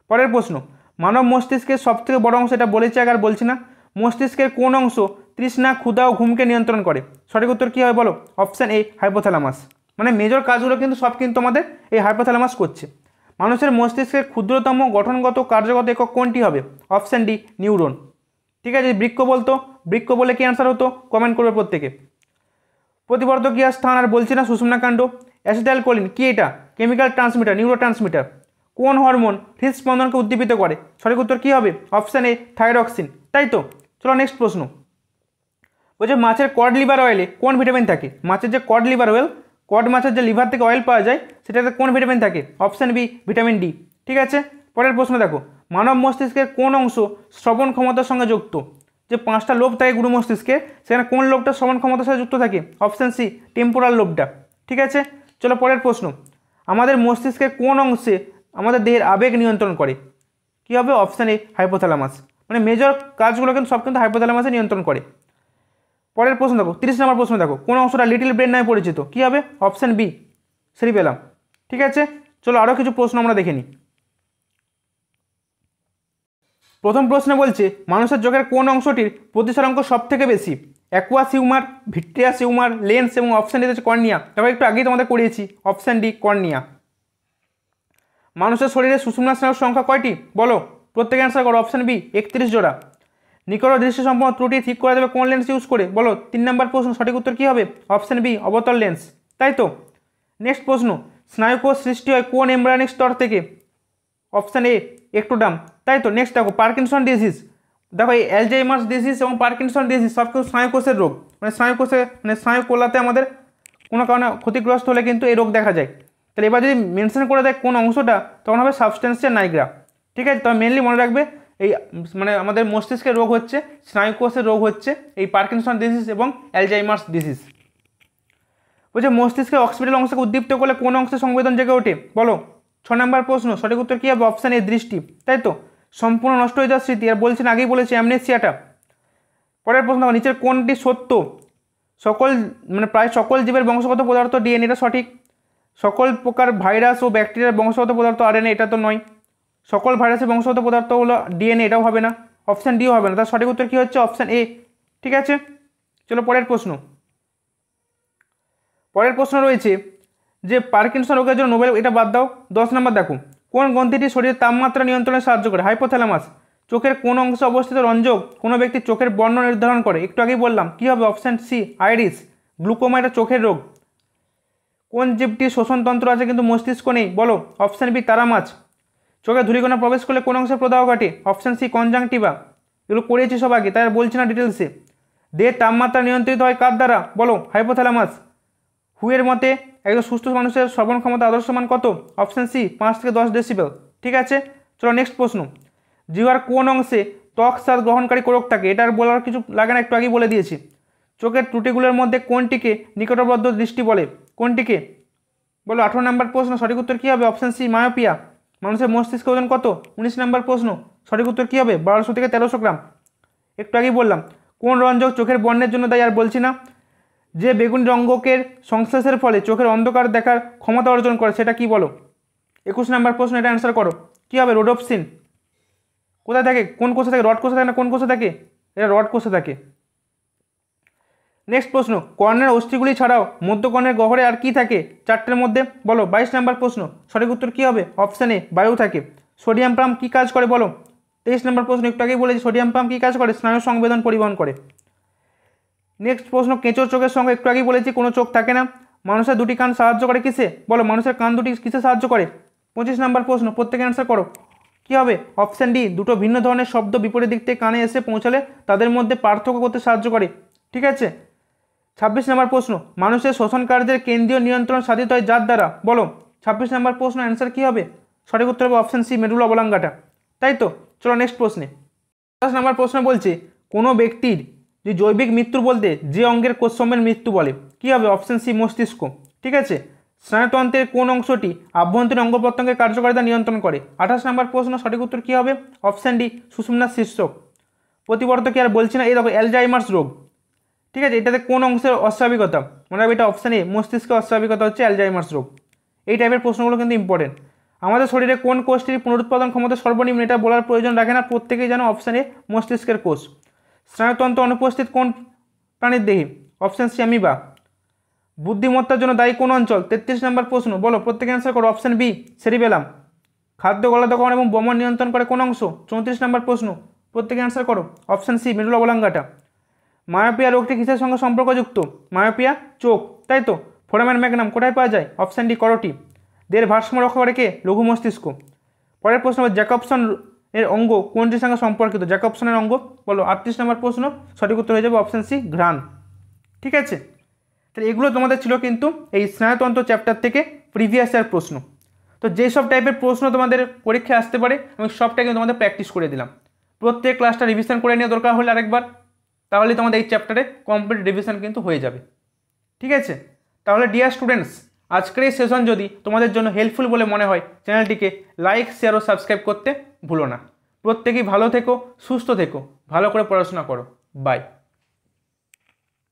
পরের প্রশ্ন, মানব মস্তিষ্কের সবথেকে বড় অংশ, এটা বলেছে আর বলছি না, মস্তিষ্কের কোন অংশ তৃষ্ণা, ক্ষুধা ও ঘুমকে নিয়ন্ত্রণ করে? সঠিক উত্তর কী হবে বলো? Option A, hypothalamus. মানে মেজর কাজগুলো কিন্তু সব কিন্তু আমাদের এই হাইপোথ্যালামাস করছে। মানুষের মস্তিষ্কের ক্ষুদ্রতম গঠনগত কার্যগত একক কোনটি হবে? Option D, neuron. ঠিক আছে, বৃক্ক বলতো, বৃক্ক বলে কি অ্যান্সার হতো? কমেন্ট করবে প্রত্যেকে। প্রতিবর্ধক ক্রিয়ার স্থান আর বলছি না, সুষুম্নাকাণ্ড। অ্যাসিটাইলকোলিন কি? এটা কেমিক্যাল ট্রান্সমিটার, নিউরো ট্রান্সমিটার। কোন হরমোন হৃদস্পন্দনকে উদ্দীপিত করে? সঠিক উত্তর কী হবে? Option A, thyroxine. তাই তো, চলো নেক্সট প্রশ্ন। বলছে মাছের কড লিভার অয়েলে কোন ভিটামিন থাকে? মাছের যে কড লিভার অয়েল, কড মাছের যে লিভার থেকে অয়েল পাওয়া যায়, সেটাতে কোন ভিটামিন থাকে? Option B, vitamin D. ঠিক আছে, পরের প্রশ্ন দেখো, মানব মস্তিষ্কের কোন অংশ শ্রবণ ক্ষমতার সঙ্গে যুক্ত? যে 5টা লোব থাকে গুরু মস্তিষ্কের, সেখানে কোন লোবটা শ্রবণ ক্ষমতার সাথে যুক্ত থাকে? অপশান সি, টেম্পোরাল লোবটা। ঠিক আছে, চলো পরের প্রশ্ন, আমাদের মস্তিষ্কের কোন অংশে আমাদের দেহের আবেগ নিয়ন্ত্রণ করে? কী হবে? Option A, hypothalamus. মানে মেজর কাজগুলো কিন্তু সব কিন্তু হাইপোথ্যালামাসে নিয়ন্ত্রণ করে। পরের প্রশ্ন দেখো, 30 নম্বর প্রশ্ন দেখো, কোন অংশটা লিটল ব্রেন নামে পরিচিত? কী হবে? Option B, cerebellum. ঠিক আছে, চলো আরও কিছু প্রশ্ন আমরা দেখে নিই। প্রথম প্রশ্নে বলছে মানুষের চোখের কোন অংশটির প্রতিসরাঙ্ক সব থেকে বেশি? Aqueous humour, vitreous humour, lens এবং অপশান ডি হচ্ছে কর্নিয়া। তবে একটু আগেই তোমাদের করিয়েছি, অপশান ডি, কর্নিয়া। মানুষের শরীরে সুষুম্না স্নায়ুর সংখ্যা কয়টি? বলো, প্রত্যেকে অ্যান্সার করো। অপশান বি, 31 জোড়া। নিকট দৃষ্টি সম্পন্ন ত্রুটি ঠিক করা যাবে কোন লেন্স ইউজ করে? বলো, 3 নম্বর প্রশ্ন, সঠিক উত্তর কী হবে? অপশান বি, অবতল লেন্স। তাই তো, নেক্সট প্রশ্ন, স্নায়ুকোষ সৃষ্টি হয় কোন এমব্রায়োনিক স্তর থেকে? Option A, ectoderm. তাই তো, নেক্সট দেখো, পার্কিনসন ডিজিজ। দেখো এই অ্যালজাইমার্স ডিজিজ এবং পার্কিনসন ডিজিজ সব কিছু স্নায়ুকোষের রোগ। স্নায়ু কোলাতে আমাদের কোনো কারণে ক্ষতিগ্রস্ত হলে কিন্তু এই রোগ দেখা যায়। তাহলে এবার যদি মেনশন করে দেয় কোন অংশটা, তখন হবে সাবস্টেন্সিয়া নাইগ্রা। ঠিক আছে, তবে মেনলি মনে রাখবে এই আমাদের মস্তিষ্কের রোগ হচ্ছে, স্নায়ুকোষের রোগ হচ্ছে এই পার্কিনসন ডিজিজ এবং অ্যালজাইমার্স ডিজিজ। বলছে মস্তিষ্কের অক্সিপিটাল অংশকে উদ্দীপ্ত করলে কোন অংশে সংবেদন জেগে ওঠে? বলো, 6 নম্বর প্রশ্ন, সঠিক উত্তর কী হবে? অপশান এ, দৃষ্টি। তাই তো, সম্পূর্ণ নষ্ট হয়ে যাওয়ার স্মৃতি, আর বলছেন আগেই বলেছি অ্যামনেসিয়াটা। পরের প্রশ্ন, নিচের কোনটি সত্য? প্রায় সকল জীবের বংশগত পদার্থ ডিএনএ, এটা সঠিক। সকল প্রকার ভাইরাস ও ব্যাকটেরিয়ার বংশগত পদার্থ আরএনএ, এটা তো নয়। সকল ভাইরাসের বংশগত পদার্থ হলো ডিএনএ, এটাও হবে না। অপশান ডিও হবে না। তার সঠিক উত্তর কী হচ্ছে? Option A. ঠিক আছে, চলো পরের প্রশ্ন। পরের প্রশ্ন রয়েছে যে পার্কিনসন রোগের জন্য নোবেল, এটা বাদ দাও। 10 নম্বর দেখো, কোন গ্রন্থিটি শরীরের তাপমাত্রা নিয়ন্ত্রণে সাহায্য করে? হাইপোথ্যালামাস। চোখের কোন অংশে অবস্থিত রঞ্জক কোনো ব্যক্তির চোখের বর্ণ নির্ধারণ করে? একটু আগেই বললাম, কী হবে? Option C, iris. গ্লুকোমা, এটা চোখের রোগ। কোন জীবটির শোষণতন্ত্র আছে কিন্তু মস্তিষ্ক নেই? বলো, অপশান বি, তারা মাছ। চোখে ধূলিকণা প্রবেশ করলে কোন অংশে প্রদাহ ঘটে? Option C, conjunctiva. এগুলো পড়িয়েছি সব আগে, তাই আর বলছি না ডিটেলসে। দেহের তাপমাত্রা নিয়ন্ত্রিত হয় কার দ্বারা? বলো, হাইপোথ্যালামাস। হুয়ের মতে একজন সুস্থ মানুষের শ্রবণ ক্ষমতা আদর্শ মান কত? অপশান সি, 5 থেকে 10 ডেসিবেল। ঠিক আছে, চলো নেক্সট প্রশ্ন। জিহ্বার কোন অংশে ত্বক স্বাদ গ্রহণকারী কোরক থাকে? এটা আর বলার কিছু লাগে না, একটু আগেই বলে দিয়েছি। চোখের ত্রুটিগুলোর মধ্যে কোনটিকে নিকটবদ্ধ দৃষ্টি বলে? কোনটিকে? বলো, 18 নম্বর প্রশ্ন, সঠিক উত্তর কী হবে? Option C, myopia. মানুষের মস্তিষ্ক ওজন কত? 19 নম্বর প্রশ্ন, সঠিক উত্তর কী হবে? 1200 থেকে 1300 গ্রাম। একটু আগেই বললাম। কোন রঞ্জক চোখের বর্ণের জন্য দায়ী? আর বলছি না। যে বেগুনি রঙ্গকের সংশ্লেষের ফলে চোখের অন্ধকার দেখার ক্ষমতা অর্জন করে, সেটা কি? বলো, 21 নম্বর প্রশ্ন, এটা অ্যান্সার করো। কী হবে? রোডোপসিন। কোথায় থাকে? কোন কোষে থাকে? রড কোষে থাকে না কোন কোষে থাকে? এটা রড কোষে থাকে। নেক্সট প্রশ্ন, কর্ণের অস্থিগুলি ছাড়াও মধ্যকর্ণের গহ্বরে আর কি থাকে 4টের মধ্যে? বলো, 22 নম্বর প্রশ্ন, সঠিক উত্তর কী হবে? অপশান এ, বায়ু থাকে। সোডিয়াম পাম্প কী কাজ করে? বলো, 23 নম্বর প্রশ্ন, একটু আগেই বলেছি সোডিয়াম পাম্প কী কাজ করে? স্নায়ু সংবেদন পরিবহন করে। নেক্সট প্রশ্ন, কেঁচোর চোখের সঙ্গে একটু আগেই বলেছি কোনো চোখ থাকে না। মানুষের দুটি কান সাহায্য করে কিসে? বলো, মানুষের কান দুটি কিসে সাহায্য করে? 25 নম্বর প্রশ্ন, প্রত্যেকে অ্যান্সার করো। কী হবে? অপশান ডি, দুটো ভিন্ন ধরনের শব্দ বিপরীত দিক থেকে কানে এসে পৌঁছালে তাদের মধ্যে পার্থক্য করতে সাহায্য করে। ঠিক আছে, 26 নম্বর প্রশ্ন, মানুষের শোষণ কার্যের কেন্দ্রীয় নিয়ন্ত্রণ সাধিত হয় যার দ্বারা, বলো 26 নম্বর প্রশ্ন অ্যান্সার কী হবে? সঠিক উত্তর হবে অপশান সি, মেডুলা অবলাঙ্গাটা। তাই তো, চলো নেক্সট প্রশ্নে। 27 নম্বর প্রশ্ন বলছে কোনো ব্যক্তির যে জৈবিক মৃত্যু বলতে যে অঙ্গের কোষসমূহের মৃত্যু বলে, কী হবে? অপশান সি, মস্তিষ্ক। ঠিক আছে। স্নায়ুতন্ত্রের কোন অংশটি আভ্যন্তরীণ অঙ্গ প্রত্যঙ্গের কার্যকারিতা নিয়ন্ত্রণ করে? 28 নম্বর প্রশ্ন সঠিক উত্তর কী হবে? অপশান ডি, সুষুম্নার শীর্ষক। প্রতিবর্ত কি আর বলছি না, এই দেখো অ্যালজাইমার্স রোগ। ঠিক আছে, এটাতে কোন অংশের অস্বাভাবিকতা? মনে হবে এটা অপশান এ, মস্তিষ্কের অস্বাভাবিকতা হচ্ছে অ্যালজাইমার্স রোগ। এই টাইপের প্রশ্নগুলো কিন্তু ইম্পর্টেন্ট। আমাদের শরীরে কোন কোষটির পুনরুৎপাদন ক্ষমতা সর্বনিম্ন, এটা বলার প্রয়োজন রাখে না, প্রত্যেকেই জানো অপশান এ, মস্তিষ্কের কোষ। স্নায়ুতন্ত্র অনুপস্থিত কোন প্রাণীর দেহে? Option C, amoeba. বুদ্ধিমত্তার জন্য দায়ী কোন অঞ্চল? 33 নম্বর প্রশ্ন, বলো প্রত্যেকে অ্যান্সার করো। Option B, cerebellum. খাদ্য গলাধকরণ এবং বমন নিয়ন্ত্রণ করে কোন অংশ? 34 নম্বর প্রশ্ন, প্রত্যেকে অ্যান্সার করো। Option C, medulla oblongata. Myopia রোগটি কিসের সঙ্গে সম্পর্কযুক্ত? মায়োপিয়া চোখ, তাই তো। ফোরামেন ম্যাগনাম কোথায় পাওয়া যায়? অপশান ডি, করটি। দেহের ভারসাম্য রক্ষা করে কে? লঘু মস্তিষ্ক। পরের প্রশ্ন, জ্যাকবসন এর অঙ্গ কোনটির সঙ্গে সম্পর্কিত? জ্যাকবসনের অঙ্গ, বলো 38 নম্বর প্রশ্ন, সঠিক উত্তর হয়ে যাবে অপশান সি, ঘ্রাণ। ঠিক আছে, তাহলে এগুলো তোমাদের ছিল কিন্তু এই স্নায়ুতন্ত্র চ্যাপ্টার থেকে প্রিভিয়াস ইয়ার প্রশ্ন। তো যেসব টাইপের প্রশ্ন তোমাদের পরীক্ষায় আসতে পারে আমি সবটা কিন্তু তোমাদের প্র্যাকটিস করে দিলাম। প্রত্যেক ক্লাসটা রিভিশন করে নিয়ে দরকার হলে আরেকবার, তাহলে তোমাদের এই চ্যাপ্টারে কমপ্লিট রিভিশন কিন্তু হয়ে যাবে। ঠিক আছে, তাহলে ডিয়ার স্টুডেন্টস, আজকের এই সেশন যদি তোমাদের জন্য হেল্পফুল বলে মনে হয় চ্যানেলটিকে লাইক, শেয়ার ও সাবস্ক্রাইব করতে ভুলো না। প্রত্যেকেই ভালো থেকো, সুস্থ থেকো, ভালো করে পড়াশোনা করো। বাই।